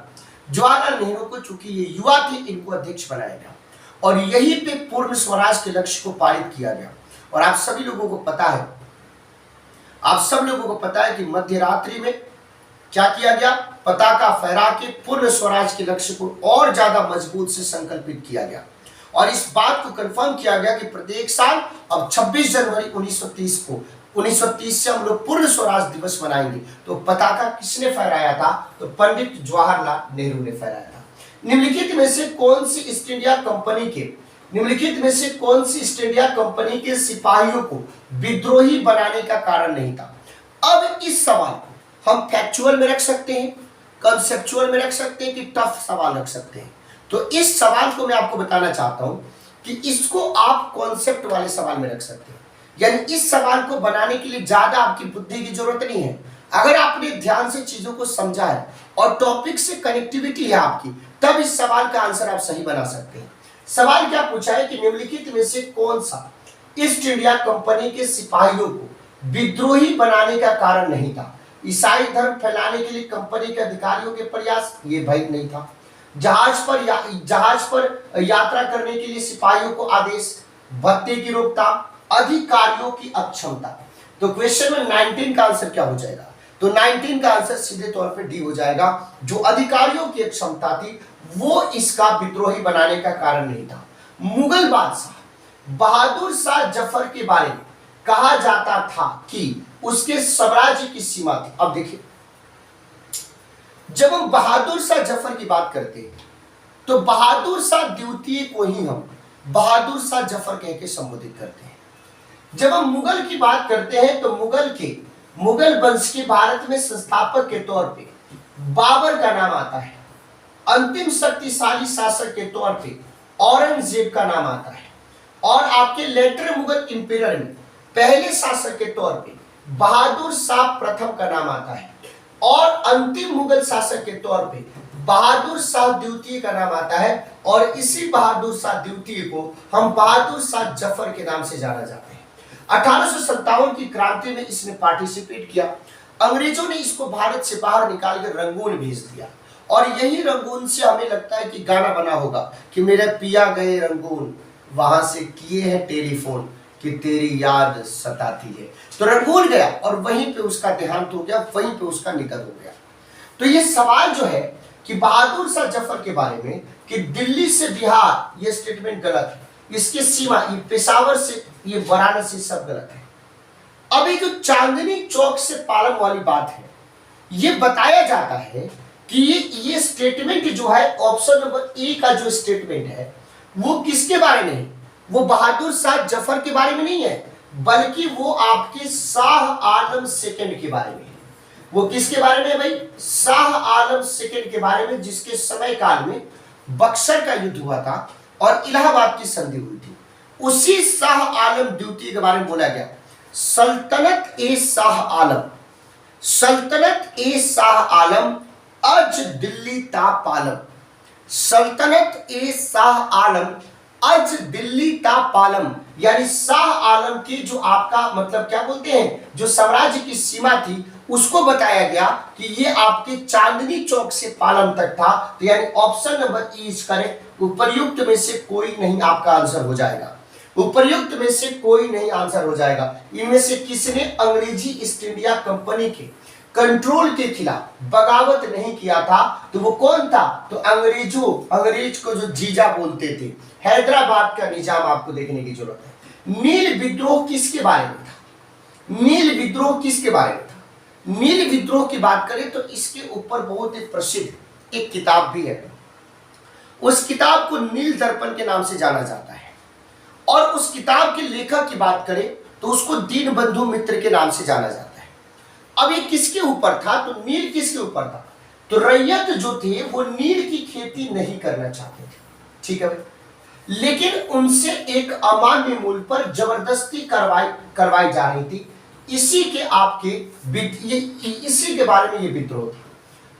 जवाहरलाल नेहरू को, चूंकि ये युवा थे, इनको अध्यक्ष बनाया गया और यहीं पे पूर्ण स्वराज के लक्ष्य को पारित किया गया। और आप सभी लोगों को पता है, आप सब लोगों को पता है कि मध्य रात्रि में क्या किया गया? पताका फहरा के पूर्ण स्वराज के लक्ष्य को और ज्यादा मजबूत से संकल्पित किया गया। और इस बात को कंफर्म किया गया कि प्रत्येक साल अब 26 जनवरी 1930 से हम लोग पूर्ण स्वराज दिवस मनाएंगे। तो पताका किसने फहराया था? तो पंडित जवाहरलाल नेहरू ने फहराया था। निम्नलिखित में से कौन सी ईस्ट इंडिया कंपनी के सिपाहियों को विद्रोही बनाने का कारण नहीं था? अब इस सवाल को हम फैक्चुअल में रख सकते हैं, कंसेप्चुअल में रख सकते हैं कि टफ सवाल रख सकते हैं। तो इस सवाल को मैं आपको बताना चाहता हूं कि इसको आप कॉन्सेप्ट वाले सवाल में रख सकते हैं, यानी इस सवाल को बनाने के लिए ज्यादा आपकी बुद्धि की जरूरत नहीं है। अगर आपने ध्यान से चीजों को समझा है और टॉपिक से कनेक्टिविटी है आपकी, तब इस सवाल का आंसर आप सही बना सकते हैं। सवाल क्या पूछा है कि निम्नलिखित में से कौन सा ईस्ट इंडिया कंपनी के सिपाहियों को विद्रोही बनाने का कारण नहीं था? ईसाई धर्म फैलाने के लिए कंपनी के अधिकारियों के प्रयास, ये भाई नहीं था। जहाज पर यात्रा करने के लिए सिपाहियों को आदेश, भत्ते की रोकथाम, अधिकारियों की अक्षमता। तो क्वेश्चन में 19 का आंसर क्या हो जाएगा? तो 19 का आंसर सीधे तौर पे डी हो जाएगा। जो अधिकारियों की क्षमता थी वो इसका विद्रोही बनाने का कारण नहीं था। मुगल बादशाह बहादुर शाह जफर के बारे में कहा जाता था कि उसके साम्राज्य की सीमा थी। अब देखिए, जब हम बहादुर शाह जफर की बात करते हैं तो बहादुर शाह द्वितीय को ही हम बहादुर शाह जफर कह के संबोधित करते हैं। जब हम मुगल की बात करते हैं तो मुगल वंश के भारत में संस्थापक के तौर पे बाबर का नाम आता है। अंतिम शक्तिशाली शासक के तौर पे औरंगजेब का नाम आता है। और आपके लेटर मुगल इंपीरियर में पहले शासक के तौर पे बहादुर शाह प्रथम का नाम आता है। और अंतिम मुगल शासक के तौर पे बहादुर शाह द्वितीय का नाम आता है। और इसी बहादुर शाह द्वितीय को हम बहादुर शाह जफर के नाम से जाना जाता है। 1857 की क्रांति में इसने पार्टिसिपेट किया। अंग्रेजों ने इसको भारत से बाहर निकाल कर रंगून भेज दिया और यही रंगून से हमें लगता है कि गाना बना होगा कि मेरे पिया गए रंगून, वहां से किए हैं टेलीफोन कि तेरी याद सताती है। तो रंगून गया और वहीं पे उसका देहांत हो गया, वहीं पे उसका निधन हो गया। तो ये सवाल जो है कि बहादुर शाह जफर के बारे में कि दिल्ली से बिहार, ये स्टेटमेंट गलत है। इसकी सीमा ये पेशावर से ये वाराणसी सब गलत है। अब ये जो चांदनी चौक से पालम वाली बात है, ये बताया जाता है कि ये स्टेटमेंट जो है ऑप्शन नंबर ए का जो स्टेटमेंट है वो किसके बारे में है? वो बहादुर शाह जफर के बारे में नहीं है, बल्कि वो आपके शाह आलम सेकंड के बारे में है। वो किसके बारे में है भाई? शाह आलम सेकंड के बारे में, जिसके समय काल में बक्सर का युद्ध हुआ था और इलाहाबाद की संधि हुई थी। उसी शाह आलम द्वितीय के बारे में बोला गया। सल्तनत ए शाह आलम अज दिल्ली ता पालम। सल्तनत ए शाह आलम अज दिल्ली ता पालम, यानी शाह आलम की जो आपका मतलब क्या बोलते हैं, जो साम्राज्य की सीमा थी उसको बताया गया कि ये आपके चांदनी चौक से पालम तक था। तो यानी option number E is correct. उपर्युक्त में से कोई नहीं आपका आंसर हो जाएगा, उपर्युक्त में से कोई नहीं आंसर हो जाएगा। इनमें से किसने अंग्रेजी ईस्ट इंडिया कंपनी के कंट्रोल के खिलाफ बगावत नहीं किया था? तो वो कौन था? तो अंग्रेज को जो जीजा बोलते थे, हैदराबाद का निजाम आपको देखने की जरूरत है। नील विद्रोह किसके बारे में था? नील विद्रोह किसके बारे में था? नील विद्रोह की बात करें तो इसके ऊपर बहुत ही प्रसिद्ध एक किताब भी है। उस किताब को नील दर्पण के नाम से जाना जाता है। और उस किताब के लेखक की बात करें तो उसको दीनबंधु मित्र के नाम से जाना जाता है। अब ये किसके ऊपर था? तो नील किसके ऊपर था? तो रैयत जो थे वो नील की खेती नहीं करना चाहते थे, ठीक है भाई, लेकिन उनसे एक अमान्य मूल्य पर जबरदस्ती करवाई जा रही थी। इसी के बारे में ये विद्रोह था।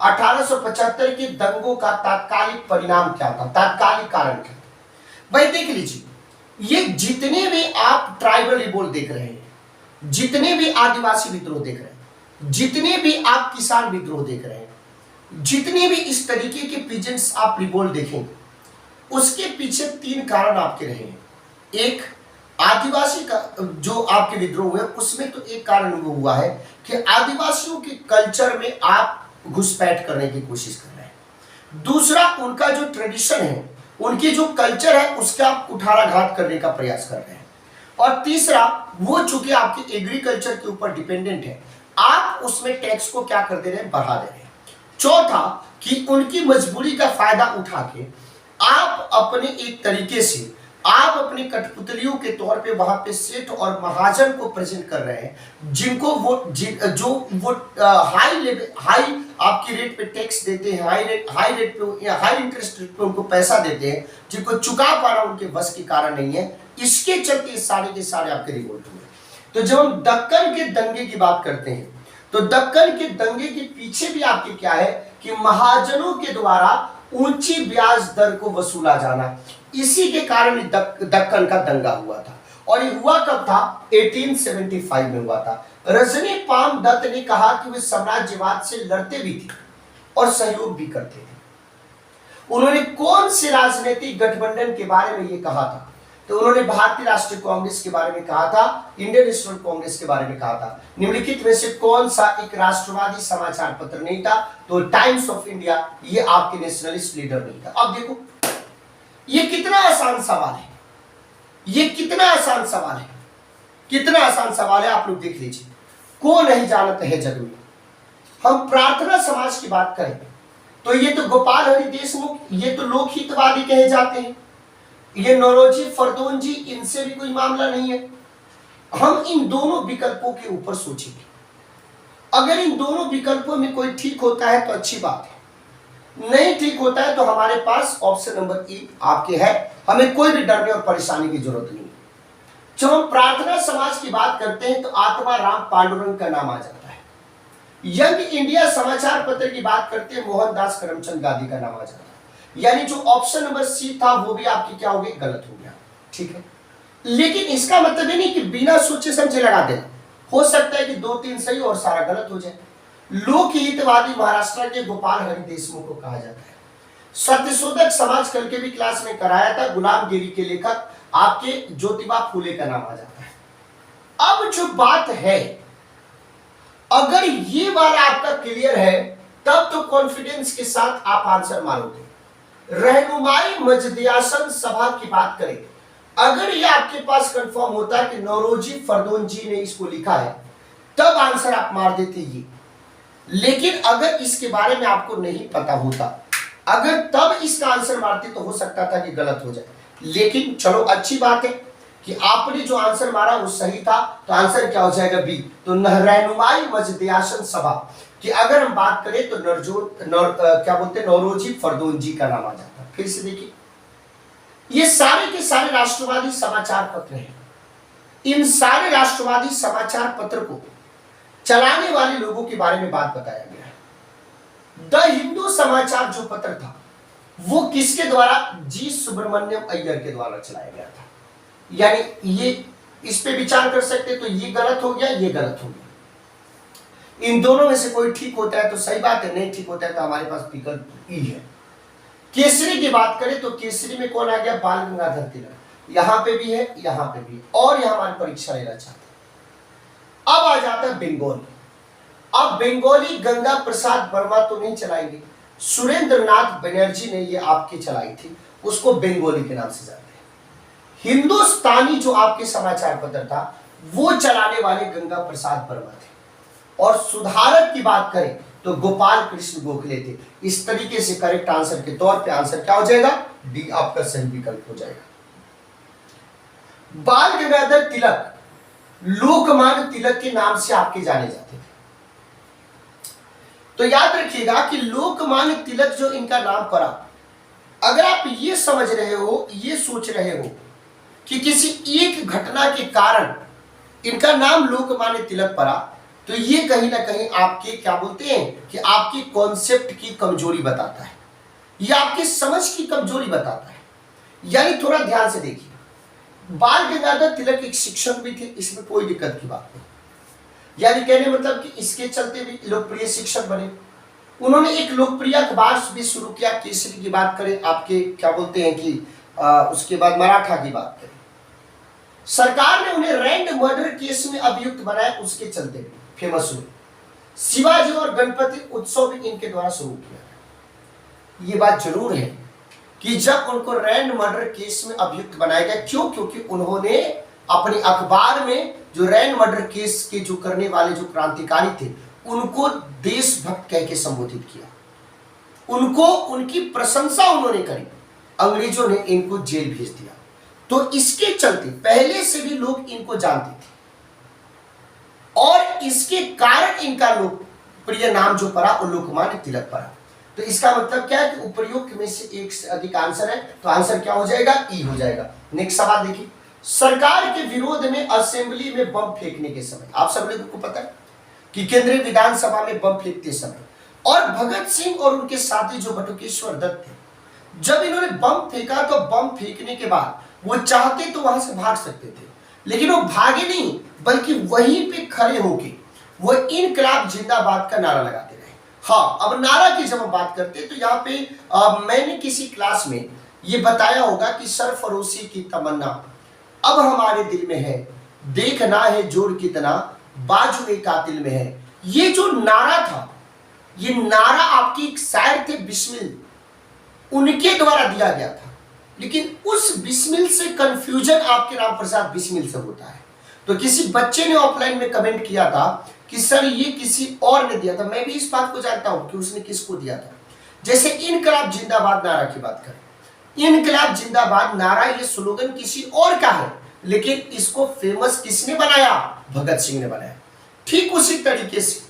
1875 के दंगों का तात्कालिक परिणाम क्या था? तात्कालिक कारण क्या था? भाई देख लीजिए, ये जितने भी आप ट्राइबल रिवोल्ट देख रहे हैं, जितने भी आदिवासी विद्रोह देख रहे हैं, जितने भी आप किसान विद्रोह देख रहे हैं, जितने भी इस तरीके के पीजेंट्स आप रिवोल्ट देखेंगे, उसके पीछे 3 कारण आपके रहे हैं। एक, आदिवासी का जो आपके विद्रोह हुए उसमें तो एक कारण वो हुआ है कि आदिवासियों के कल्चर में आप घुसपैठ करने की कोशिश कर रहे हैं। दूसरा, उनका जो ट्रेडिशन है, उनकी जो कल्चर है उसका आप कुठाराघात करने का प्रयास कर रहे हैं। और तीसरा, वो चूंकि आपके एग्रीकल्चर के ऊपर डिपेंडेंट है, आप उसमें टैक्स को क्या कर दे रहे हैं? बढ़ा दे रहे हैं। चौथा, कि उनकी मजबूरी का फायदा उठा के आप अपने एक तरीके से आप अपनी कठपुतलियों के तौर पे वहां पे सेठ और महाजन को प्रेजेंट कर रहे हैं, जिनको वो हाई आपकी रेट पे टैक्स देते हैं, हाई रेट पे या हाई इंटरेस्ट रेट पे उनको पैसा देते हैं, जिनको चुका पाना उनके बस के कारण नहीं है। इसके चलते सारे के सारे आपके रिवोल्ट हुए। तो जब हम दक्कन के दंगे की बात करते हैं तो दक्कन के दंगे के पीछे भी आपके क्या है कि महाजनों के द्वारा ऊंची ब्याज दर को वसूला जाना, इसी के कारण दक्कन का दंगा हुआ था। और ये हुआ कब था? 1875 में हुआ था। रजनी पाम दत्त ने कहा कि वे साम्राज्यवाद से लड़ते भी थे और सहयोग भी करते थे। उन्होंने कौन से राजनीतिक गठबंधन के बारे में ये कहा था? तो उन्होंने भारतीय राष्ट्रीय कांग्रेस के बारे में कहा था, इंडियन नेशनल कांग्रेस के बारे में कहा था। निम्नलिखित में से कौन सा एक राष्ट्रवादी समाचार पत्र नहीं था? तो टाइम्स ऑफ इंडिया, ये आपके नेशनलिस्ट लीडर नहीं था। अब देखो, ये कितना आसान सवाल है, ये कितना आसान सवाल है, कितना आसान सवाल है, आप लोग देख लीजिए। कौन नहीं जानता है जग में? हम प्रार्थना समाज की बात करें तो ये तो गोपाल हरि देशमुख, ये तो लोकहितवादी कहे जाते हैं। ये नौरोजी फरदौन जी, इनसे भी कोई मामला नहीं है। हम इन दोनों विकल्पों के ऊपर सोचेंगे। अगर इन दोनों विकल्पों में कोई ठीक होता है तो अच्छी बात है, नहीं ठीक होता है तो हमारे पास ऑप्शन नंबर ई आपके है। हमें कोई भी डरने और परेशानी की जरूरत नहीं है। जब हम प्रार्थना समाज की बात करते हैं तो आत्मा राम पांडुरंग का नाम आ जाता है। यंग इंडिया समाचार पत्र की बात करते हैं, मोहनदास करमचंद गांधी का नाम आ जाता है। यानी जो ऑप्शन नंबर सी था वो भी आपकी क्या हो गया? गलत हो गया, ठीक है। लेकिन इसका मतलब ये नहीं कि बिना सोचे समझे लगा देना। हो सकता है कि 2-3 सही और सारा गलत हो जाए। लोकहितवादी महाराष्ट्र के गोपाल हरि देशमुख को कहा जाता है। सत्यशोधक समाज कल के भी क्लास में कराया था, गुलामगिरी के लेखक आपके ज्योतिबा फूले का नाम आ जाता है। अब जो बात है, अगर ये वाला आपका क्लियर है तब तो कॉन्फिडेंस के साथ आप आंसर मारोगे। रहनुमाई मजदियासन सभा की बात करें, अगर ये आपके पास कंफर्म होता कि नौरोजी फरदौन जी ने इसको लिखा है तब आंसर आप मार देते ये। लेकिन अगर इसके बारे में आपको नहीं पता होता, अगर तब इसका आंसर मारते तो हो सकता था कि गलत हो जाए। लेकिन चलो अच्छी बात है कि आपने जो आंसर मारा वो सही था, तो आंसर क्या हो जाएगा? बी। तो रहनुमाई मजदियासन सभा कि अगर हम बात करें तो क्या बोलते हैं, नौरोजी फरदौन जी का नाम आ जाता है। फिर से देखिए, ये सारे के सारे राष्ट्रवादी समाचार पत्र हैं। इन सारे राष्ट्रवादी समाचार पत्र को चलाने वाले लोगों के बारे में बात बताया गया है। द हिंदू समाचार जो पत्र था वो किसके द्वारा? जी सुब्रमण्यम अय्यर के द्वारा चलाया गया था। यानी ये इस पे विचार कर सकते, तो ये गलत हो गया, ये गलत हो गया। इन दोनों में से कोई ठीक होता है तो सही बात है, नहीं ठीक होता है तो हमारे पास विकल्प ई है। केसरी की बात करें तो केसरी में कौन आ गया? बाल गंगाधर तिलक। यहां पे भी है, यहां पे भी, और यहां हमारी परीक्षा लेना चाहते हैं। अब आ जाता है बंगाली। अब बंगाली गंगा प्रसाद वर्मा तो नहीं चलाएंगे, सुरेंद्र नाथ बनर्जी ने ये आपकी चलाई थी, उसको बंगाली के नाम से जानते हैं। हिंदुस्तानी जो आपके समाचार पत्र था वो चलाने वाले गंगा प्रसाद वर्मा थे, और सुधारक की बात करें तो गोपाल कृष्ण गोखले थे। इस तरीके से करेक्ट आंसर के तौर पे आंसर क्या हो जाएगा? डी आपका सही विकल्प हो जाएगा। बाल गंगाधर तिलक लोकमान्य तिलक के नाम से आपके जाने जाते थे। तो याद रखिएगा कि लोकमान्य तिलक जो इनका नाम पड़ा, अगर आप ये समझ रहे हो, ये सोच रहे हो कि किसी एक घटना के कारण इनका नाम लोकमान्य तिलक पड़ा, तो ये कहीं ना कहीं आपके क्या बोलते हैं कि आपकी कॉन्सेप्ट की कमजोरी बताता है, या आपकी समझ की कमजोरी बताता है। यानी थोड़ा ध्यान से देखिए, बाल गंगाधर तिलक एक शिक्षक भी थे, इसमें कोई दिक्कत की बात नहीं। यानी कहने मतलब कि इसके चलते भी लोकप्रिय शिक्षक बने। उन्होंने एक लोकप्रिय अखबार भी शुरू किया, केसरी की बात करें, आपके क्या बोलते हैं कि उसके बाद मराठा की बात करें, सरकार ने उन्हें रैंड मर्डर केस में अभियुक्त बनाया, उसके चलते भी फेमस हुए। शिवाजी और गणपति उत्सव भी इनके द्वारा शुरू किया। ये बात जरूर है कि जब उनको रैंड मर्डर केस में अभियुक्त बनाया गया, क्यों? क्योंकि उन्होंने अपने अखबार में जो रैंड मर्डर केस के जो करने वाले जो क्रांतिकारी थे उनको देशभक्त कह के संबोधित किया, उनको उनकी प्रशंसा उन्होंने करी, अंग्रेजों ने इनको जेल भेज दिया। तो इसके चलते पहले से भी लोग इनको जानते थे, और इसके कारण इनका लोकप्रिय नाम जो पड़ा वो लोकमान्य तिलक पड़ा। तो इसका मतलब क्या है कि उपयुक्त में से एक से अधिक आंसर है, तो आंसर क्या हो जाएगा? ई हो जाएगा। नेक्स्ट सवाल देखिए, सरकार के विरोध में असेंबली में बम फेंकने के समय, आप सब लोगों को पता है कि केंद्रीय विधानसभा में बम फेंकते समय, और भगत सिंह और उनके साथी जो बटुकेश्वर दत्त थे, जब इन्होंने बम फेंका तो बम फेंकने के बाद वो चाहते तो वहां से भाग सकते थे, लेकिन वो भागे नहीं, बल्कि वहीं पे खड़े होके वो इनकलाब जिंदाबाद का नारा लगाते रहे। हाँ, अब नारा की जब हम बात करते हैं तो यहाँ पे मैंने किसी क्लास में ये बताया होगा कि सरफरोशी की तमन्ना अब हमारे दिल में है, देखना है जोर कितना बाजुए कातिल में है। ये जो नारा था, ये नारा आपकी एक शायर थे बिस्मिल, उनके द्वारा दिया गया था, लेकिन उस बिस्मिल से कंफ्यूजन आपके राम प्रसाद बिस्मिल से होता है। तो किसी बच्चे ने ऑफलाइन में कमेंट किया था कि सर ये किसी और ने दिया था। मैं भी इस बात को जानता हूं कि उसने किसको दिया था। जैसे इनकलाब जिंदाबाद नारा की बात करें, इनकलाब जिंदाबाद नारा ये स्लोगन किसी और का है, लेकिन इसको फेमस किसने बनाया? भगत सिंह ने बनाया। ठीक उसी तरीके से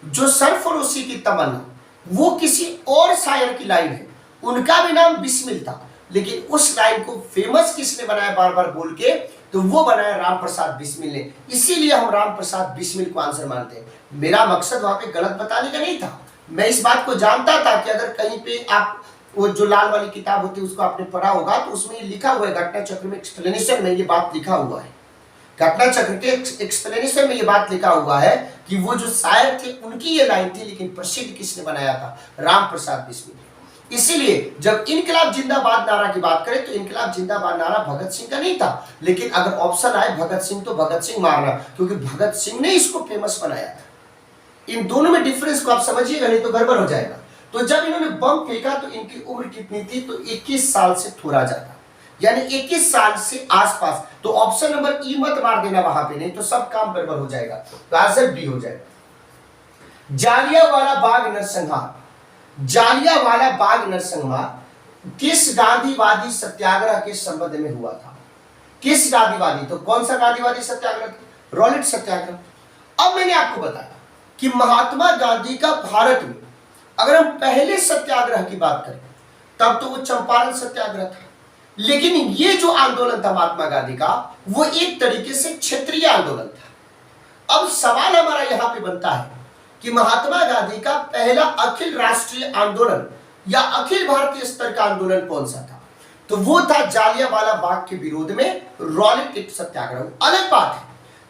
जो सरफरोशी की तमन्ना वो किसी और शायर की लाइन है, उनका भी नाम बिस्मिल था, लेकिन उस लाइन को फेमस किसने बनाया बार बार बोल के? तो वो बनाया राम प्रसाद बिस्मिल ने। इसीलिए हम राम प्रसाद बिस्मिल को आंसर मानते हैं। मेरा मकसद वहां पे गलत बताने का नहीं था, मैं इस बात को जानता था कि अगर कहीं पे आप वो जो लाल वाली किताब होती है उसको आपने पढ़ा होगा तो उसमें ये लिखा हुआ है, घटना चक्र में एक्सप्लेनेशन में ये बात लिखा हुआ है, घटना चक्र के एक्सप्लेनेशन में ये बात लिखा हुआ है कि वो जो शायर थे उनकी ये लाइन थी, लेकिन प्रसिद्ध किसने बनाया था? राम प्रसाद बिस्मिल। इसीलिए जब इनकलाब जिंदाबाद नारा की बात करें तो इनकलाब जिंदाबाद नारा भगत सिंह का नहीं था, लेकिन अगर ऑप्शन आए भगत सिंह तो भगत सिंह मारना, क्योंकि भगत सिंह ने इसको फेमस बनाया था। इन दोनों में डिफरेंस को आप समझिएगा, नहीं तो गड़बड़ हो जाएगा। तो जब इन्होंने बम फेंका तो इनकी उम्र कितनी थी? तो 21 साल से थोड़ा ज्यादा, यानी 21 साल से आसपास। तो ऑप्शन नंबर ई मत मार देना वहां पे, नहीं तो सब काम गड़बड़ हो जाएगा। तो आंसर बी हो जाएगा। जालियांवाला बाग नरसंहार, जालियांवाला बाग नरसंहार किस गांधीवादी सत्याग्रह के संबंध में हुआ था? किस गांधीवादी? तो कौन सा गांधीवादी सत्याग्रह था? रॉलेट सत्याग्रह। अब मैंने आपको बताया कि महात्मा गांधी का भारत में अगर हम पहले सत्याग्रह की बात करें तब तो वो चंपारण सत्याग्रह था, लेकिन ये जो आंदोलन था महात्मा गांधी का वो एक तरीके से क्षेत्रीय आंदोलन था। अब सवाल हमारा यहां पे बनता है कि महात्मा गांधी का पहला अखिल राष्ट्रीय आंदोलन या अखिल भारतीय स्तर का आंदोलन कौन सा था? तो वो था जालियांवाला बाग के विरोध में रॉलेट एक्ट सत्याग्रह। अलग बात है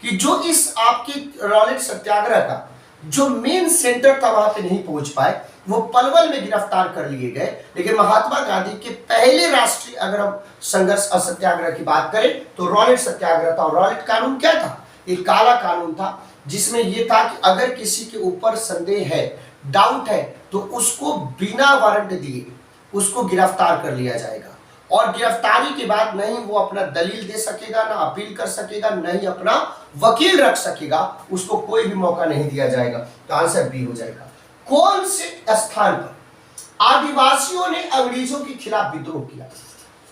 कि जो इस आपके रॉलेट सत्याग्रह का जो मेन सेंटर था वहां पे नहीं पहुंच पाए, वो पलवल में गिरफ्तार कर लिए गए। लेकिन महात्मा गांधी के पहले राष्ट्रीय अगर हम संघर्ष सत्याग्रह की बात करें तो रॉलेट सत्याग्रह था। और रॉलेट कानून क्या था? एक काला कानून था जिसमें यह था कि अगर किसी के ऊपर संदेह है, डाउट है, तो उसको बिना वारंट दिए उसको गिरफ्तार कर लिया जाएगा। और गिरफ्तारी के बाद नहीं वो अपना दलील दे सकेगा, ना अपील कर सकेगा, ना ही अपना वकील रख सकेगा, उसको कोई भी मौका नहीं दिया जाएगा। तो आंसर बी हो जाएगा। कौन से स्थान पर आदिवासियों ने अंग्रेजों के खिलाफ विद्रोह किया?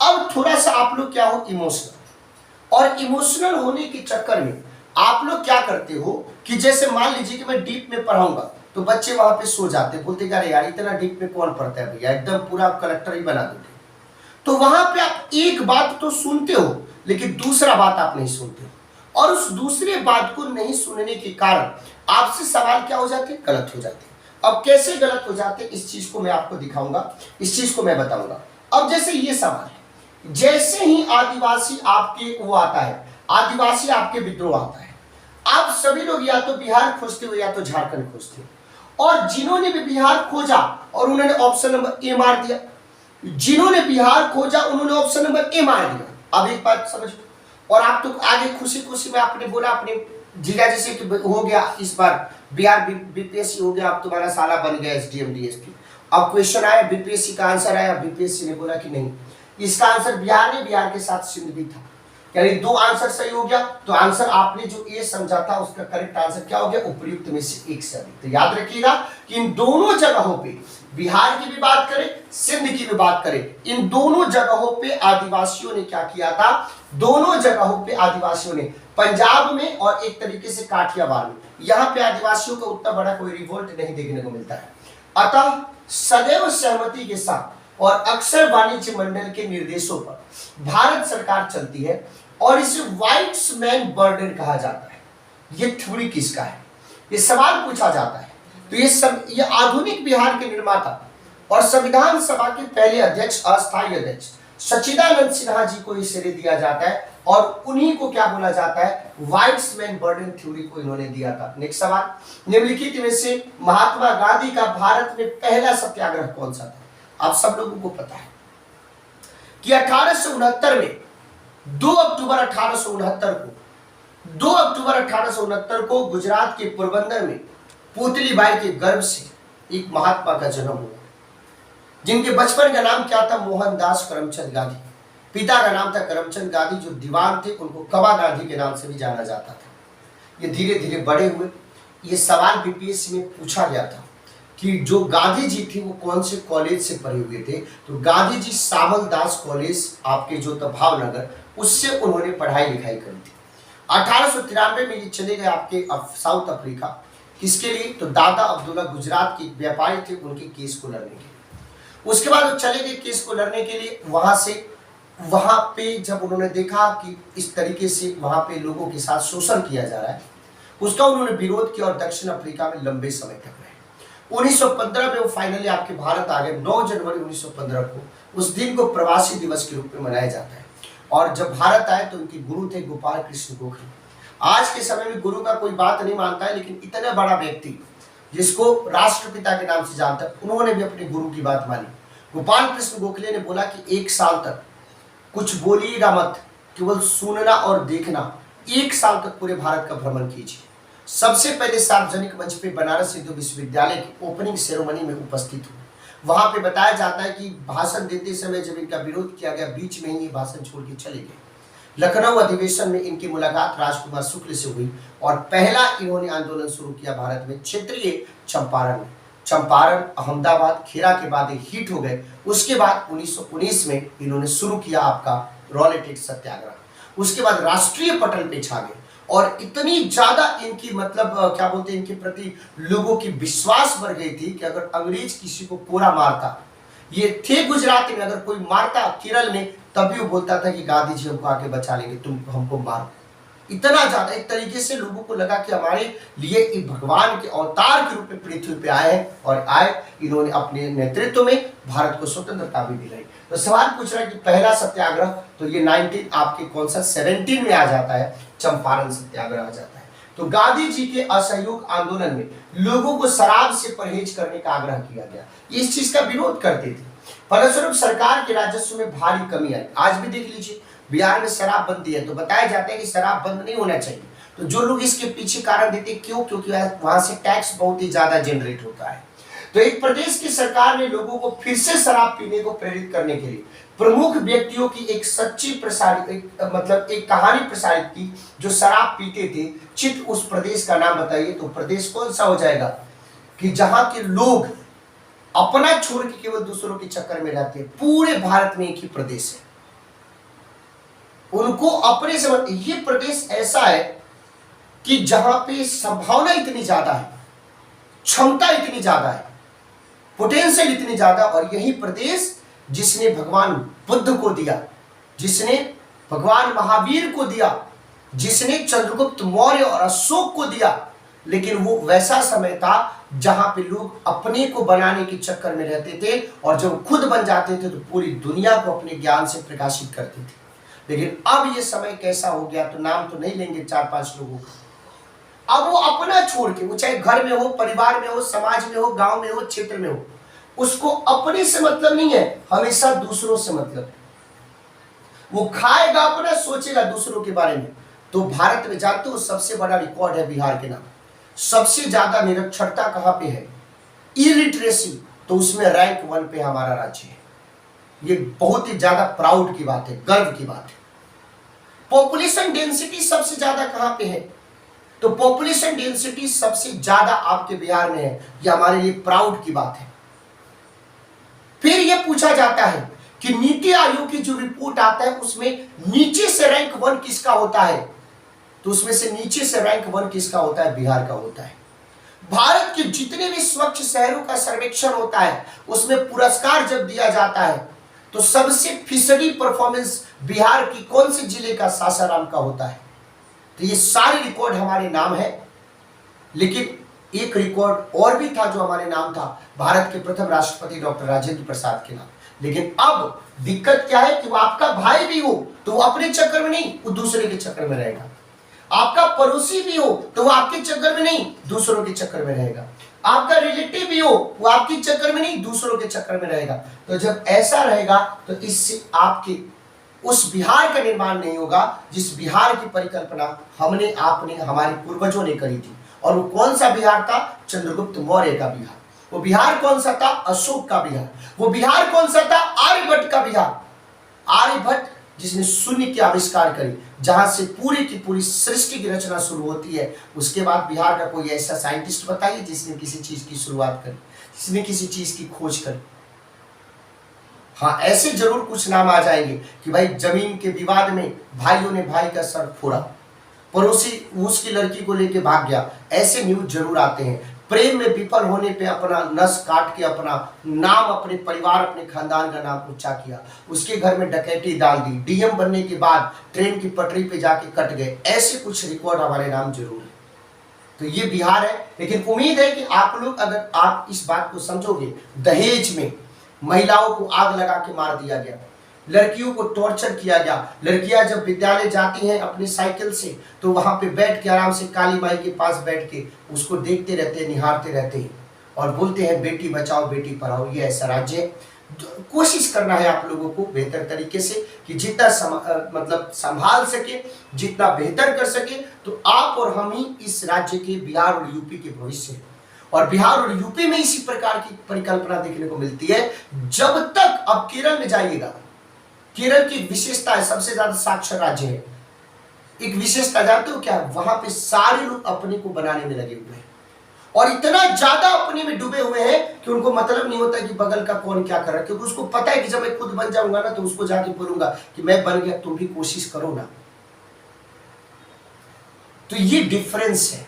अब थोड़ा सा आप लोग क्या हो इमोशनल, और इमोशनल होने के चक्कर में आप लोग क्या करते हो कि जैसे मान लीजिए कि मैं डीप में पढ़ाऊंगा तो बच्चे वहां पे सो जाते, बोलते अरे यार इतना डीप में कौन पढ़ता है भैया, एकदम पूरा कलेक्टर ही बना दोगे। तो वहां पे आप एक बात तो सुनते हो लेकिन दूसरा बात आप नहीं सुनते हो, और उस दूसरे बात को नहीं सुनने के कारण आपसे सवाल क्या हो जाते? गलत हो जाते। अब कैसे गलत हो जाते इस चीज को मैं आपको दिखाऊंगा, इस चीज को मैं बताऊंगा। अब जैसे ये सवाल है, जैसे ही आदिवासी आपके वो आता है, आदिवासी आपके विद्रोह आता है, आप सभी लोग या तो बिहार खोजते हो या तो झारखंड खोजते हो। और जिन्होंने भी बिहार खोजा और उन्होंने ऑप्शन नंबर ए मार दिया, जिन्होंने बिहार खोजा उन्होंने ऑप्शन नंबर ए मार दिया। अब एक बात समझो, और आप तो आगे खुशी खुशी में आपने बोला अपने जीजा जी से कि हो गया इस बार बिहार बीपीएससी हो गया, अब तुम्हारा साला बन गया एसडीएम डीएसपी। अब क्वेश्चन आया बीपीएससी का आंसर आया, बीपीएससी ने बोला कि नहीं इसका आंसर बिहार नहीं, बिहार के साथ सिंध भी था, यानी दो आंसर सही हो गया। तो आंसर आपने जो ए समझा था उसका करेक्ट आंसर क्या हो गया? उपयुक्त में से एक सही। तो याद रखिएगा कि इन दोनों जगहों पे, बिहार की भी बात करें, सिंध की भी बात करें, इन दोनों जगहों पे आदिवासियों ने क्या किया था? दोनों जगहों पे आदिवासियों ने, पंजाब में और एक तरीके से काठियावाड़ में, यहां पे आदिवासियों का उतना बड़ा कोई रिवोल्ट नहीं देखने को मिलता है। अतः सदैव सहमति के साथ और अक्सर वाणिज्य मंडल के निर्देशों पर भारत सरकार चलती है, और इसे व्हाइट्स मैन बर्डन कहा जाता है। ये थ्योरी किसका है? ये सवाल पूछा जाता है। तो ये आधुनिक बिहार के निर्माता और संविधान सभा के पहले अध्यक्ष, अस्थायी अध्यक्ष सच्चिदानंद सिन्हा जी को ये श्रेय दिया जाता है, और उन्हीं को क्या बोला जाता है? व्हाइट्स मैन बर्डन थ्योरी को इन्होंने दिया था। नेक्स्ट सवाल, निम्नलिखित में से महात्मा गांधी का भारत में पहला सत्याग्रह कौन सा था? आप सब लोगों को पता है कि 1869 में 2 अक्टूबर 1869 को गुजरात के पोरबंदर में पुतलीबाई के गर्भ से एक महात्मा का जन्म हुआ, जिनके बचपन का नाम क्या था? मोहनदास करमचंद गांधी। पिता का नाम था करमचंद गांधी, जो दीवान थे, उनको कबा गांधी के नाम से भी जाना जाता था। ये धीरे धीरे बड़े हुए। ये सवाल बीपीएससी में पूछा गया था कि जो गांधी जी थे वो कौन से कॉलेज से पढ़े हुए थे? तो गांधी जी सावलदास कॉलेज आपके जो था भावनगर, उससे उन्होंने पढ़ाई लिखाई करी थी। 1893 में ये चले गए आपके साउथ अफ्रीका। किसके लिए? तो दादा अब्दुल्ला गुजरात के व्यापारी थे, उनके केस को लड़ने के लिए। उसके बाद वो चले गए केस को लड़ने के लिए। वहां पे जब उन्होंने देखा कि इस तरीके से वहां पे लोगों के साथ शोषण किया जा रहा है, उसका उन्होंने विरोध किया और दक्षिण अफ्रीका में लंबे समय तक रहे। 1915 में वो फाइनली आपके भारत आ गए। 9 जनवरी 1915 को, उस दिन को प्रवासी दिवस के रूप में मनाया जाता है। और जब भारत आए तो उनके गुरु थे गोपाल कृष्ण गोखले। आज के समय में गुरु का कोई बात नहीं मानता है, लेकिन इतना बड़ा व्यक्ति जिसको राष्ट्रपिता के नाम से जानता है, उन्होंने भी अपने गुरु की बात मानी। गोपाल कृष्ण गोखले ने बोला कि 1 साल तक कुछ बोलिएगा मत, केवल सुनना और देखना। 1 साल तक पूरे भारत का भ्रमण कीजिए। सबसे पहले सार्वजनिक मंच पे बनारस हिंदू विश्वविद्यालय की ओपनिंग सेरेमनी में उपस्थित हुए। वहां पे बताया जाता है कि भाषण देते समय जब इनका विरोध किया गया, बीच में ही ये भाषण छोड़ के चले गए। लखनऊ अधिवेशन में इनकी मुलाकात राजकुमार शुक्ल से हुई, और पहला इन्होंने आंदोलन शुरू किया भारत में क्षेत्रीय चंपारण में। चंपारण, अहमदाबाद, खेड़ा के बाद ये हिट हो गए। उसके बाद 1919 में इन्होंने शुरू किया आपका रॉलेट एक्ट सत्याग्रह। उसके बाद राष्ट्रीय पटल पे छा गए, और इतनी ज्यादा इनकी मतलब क्या बोलते हैं, इनके प्रति लोगों की विश्वास बढ़ गई थी कि अगर अंग्रेज किसी को कोरा मारता, ये थे गुजरात में, अगर कोई मारता केरल में, तब भी वो बोलता था कि गांधी जी हमको आके बचा लेंगे, तुम हमको मारो। इतना ज्यादा एक तरीके से लोगों को लगा कि हमारे लिए ये भगवान के अवतार के रूप में पृथ्वी पे आए हैं, और आए इन्होंने अपने नेतृत्व में भारत को स्वतंत्रता भी दिलाई। तो सवाल पूछ रहा है कि पहला सत्याग्रह, तो ये 19 आपके कौन सा 17 में आ जाता है, चंपारण सत्याग्रह आ जाता है। तो गांधी जी के असहयोग आंदोलन में लोगों को शराब से परहेज करने का आग्रह किया गया, इस चीज का विरोध करते थे। फलस्वरूप सरकार के राजस्व में भारी कमी आई। आज भी देख लीजिए बिहार में शराब बंदी है तो बताया जाता है कि शराब बंद नहीं होना चाहिए। तो जो लोग इसके पीछे कारण देते हैं, क्यों? क्योंकि वहां से टैक्स बहुत ही ज्यादा जनरेट होता है। तो एक प्रदेश की सरकार ने लोगों को फिर से शराब पीने को प्रेरित करने के लिए प्रमुख व्यक्तियों की एक सच्ची प्रसारित एक कहानी प्रसारित की जो शराब पीते थे। चित उस प्रदेश का नाम बताइए। तो प्रदेश कौन सा हो जाएगा कि जहां के लोग अपना छोड़ के केवल दूसरों के चक्कर में रहते हैं। पूरे भारत में एक ही प्रदेश है, उनको अपने से ये प्रदेश ऐसा है कि जहां पे संभावना इतनी ज्यादा है, क्षमता इतनी ज्यादा है, पोटेंशियल इतनी ज्यादा, और यही प्रदेश जिसने भगवान बुद्ध को दिया, जिसने भगवान महावीर को दिया, जिसने चंद्रगुप्त मौर्य और अशोक को दिया। लेकिन वो वैसा समय था जहां पे लोग अपने को बनाने के चक्कर में रहते थे, और जब खुद बन जाते थे तो पूरी दुनिया को अपने ज्ञान से प्रकाशित करते थे। लेकिन अब ये समय कैसा हो गया, तो नाम तो नहीं लेंगे 4-5 लोगों का। अब वो अपना छोड़ के, वो चाहे घर में हो, परिवार में हो, समाज में हो, गांव में हो, क्षेत्र में हो, उसको अपने से मतलब नहीं है, हमेशा दूसरों से मतलब है। वो खाएगा अपना, सोचेगा दूसरों के बारे में। तो भारत में जानते हो सबसे बड़ा रिकॉर्ड है बिहार के नाम। सबसे ज्यादा निरक्षरता कहां पे है, इलिटरेसी, तो उसमें रैंक 1 पे हमारा राज्य है। ये बहुत ही ज्यादा प्राउड की बात है, गर्व की बात है। पॉपुलेशन डेंसिटी सबसे ज्यादा कहां पे है, तो पॉपुलेशन डेंसिटी सबसे ज्यादा आपके बिहार में है। ये हमारे लिए प्राउड की बात है। फिर यह पूछा जाता है कि नीति आयोग की जो रिपोर्ट आता है उसमें नीचे से रैंक 1 किसका होता है, तो उसमें से नीचे से रैंक 1 किसका होता है, बिहार का होता है। भारत के जितने भी स्वच्छ शहरों का सर्वेक्षण होता है उसमें पुरस्कार जब दिया जाता है तो सबसे फिसडी परफॉर्मेंस बिहार की कौन से जिले का, सासाराम का होता है। तो ये सारे रिकॉर्ड हमारे नाम है। लेकिन एक रिकॉर्ड और भी था जो हमारे नाम था, भारत के प्रथम राष्ट्रपति डॉक्टर राजेंद्र प्रसाद के नाम। लेकिन अब दिक्कत क्या है कि वो आपका भाई भी हो तो वो अपने चक्कर में नहीं, वो दूसरे के चक्कर में रहेगा। आपका पड़ोसी भी हो तो वो आपके चक्कर में नहीं, दूसरों के चक्कर में रहेगा। आपका रिलेटिव भी हो, वो आपके चक्कर में नहीं, दूसरों के चक्कर में रहेगा। तो जब ऐसा रहेगा तो इससे आपके उस बिहार का निर्माण नहीं होगा जिस बिहार की परिकल्पना हमने, आपने, हमारे पूर्वजों ने करी थी। और वो कौन सा बिहार था, चंद्रगुप्त मौर्य का बिहार। वो बिहार कौन सा था, अशोक का बिहार। वो बिहार कौन सा था, आर्यभट्ट का बिहार। आर्यभट्ट जिसने शून्य की आविष्कार करी, जहां से पूरी की पूरी सृष्टि की रचना शुरू होती है। उसके बाद बिहार का कोई ऐसा साइंटिस्ट बताइए जिसने किसी चीज की शुरुआत करी, जिसने किसी चीज की खोज करी। हाँ, ऐसे जरूर कुछ नाम आ जाएंगे कि भाई जमीन के विवाद में भाइयों ने भाई का सर फोड़ा, पड़ोसी उसकी लड़की को लेके भाग गया, ऐसे न्यूज जरूर आते हैं। प्रेम में विफल होने पे अपना नस काट के अपना नाम, अपने परिवार, अपने खानदान का नाम ऊंचा किया, उसके घर में डकैती डाल दी, डीएम बनने के बाद ट्रेन की पटरी पे जाके कट गए। ऐसे कुछ रिकॉर्ड हमारे नाम जरूर है। तो ये बिहार है। लेकिन उम्मीद है कि आप लोग, अगर आप इस बात को समझोगे, दहेज में महिलाओं को आग लगा के मार दिया गया, लड़कियों को टॉर्चर किया गया। लड़कियां जब विद्यालय जाती हैं अपनी साइकिल से तो वहां पे बैठ के आराम से काली माई के पास बैठ के उसको देखते रहते हैं, निहारते रहते हैं और बोलते हैं बेटी बचाओ बेटी पढ़ाओ। ये ऐसा राज्य है। कोशिश करना है आप लोगों को बेहतर तरीके से कि जितना संभाल सके, जितना बेहतर कर सके। तो आप और हम ही इस राज्य के, बिहार और यूपी के भविष्य हैं। और बिहार और यूपी में इसी प्रकार की परिकल्पना देखने को मिलती है। जब तक, अब केरल में जाइएगा, केरल की विशेषता है सबसे ज्यादा साक्षर राज्य है। एक विशेषता जानते हो क्या, वहां पे सारे लोग अपने को बनाने में लगे हुए हैं और इतना ज्यादा अपने में डूबे हुए हैं कि उनको मतलब नहीं होता कि बगल का कौन क्या कर रहा है, क्योंकि उसको पता है कि जब मैं खुद बन जाऊंगा ना तो उसको जाके बोलूंगा कि मैं बन गया, तुम भी कोशिश करो ना। तो ये डिफरेंस है।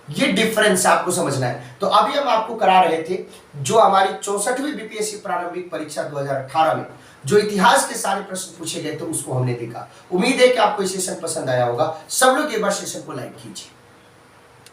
ये डिफरेंस आपको समझना है। तो अभी हम आपको करा रहे थे जो हमारी 64वीं बीपीएससी प्रारंभिक परीक्षा 2018 में जो इतिहास के सारे प्रश्न पूछे गए थे उसको हमने देखा। उम्मीद है कि आपको ये सेशन पसंद आया होगा। सब लोग एक बार सेशन को लाइक कीजिए।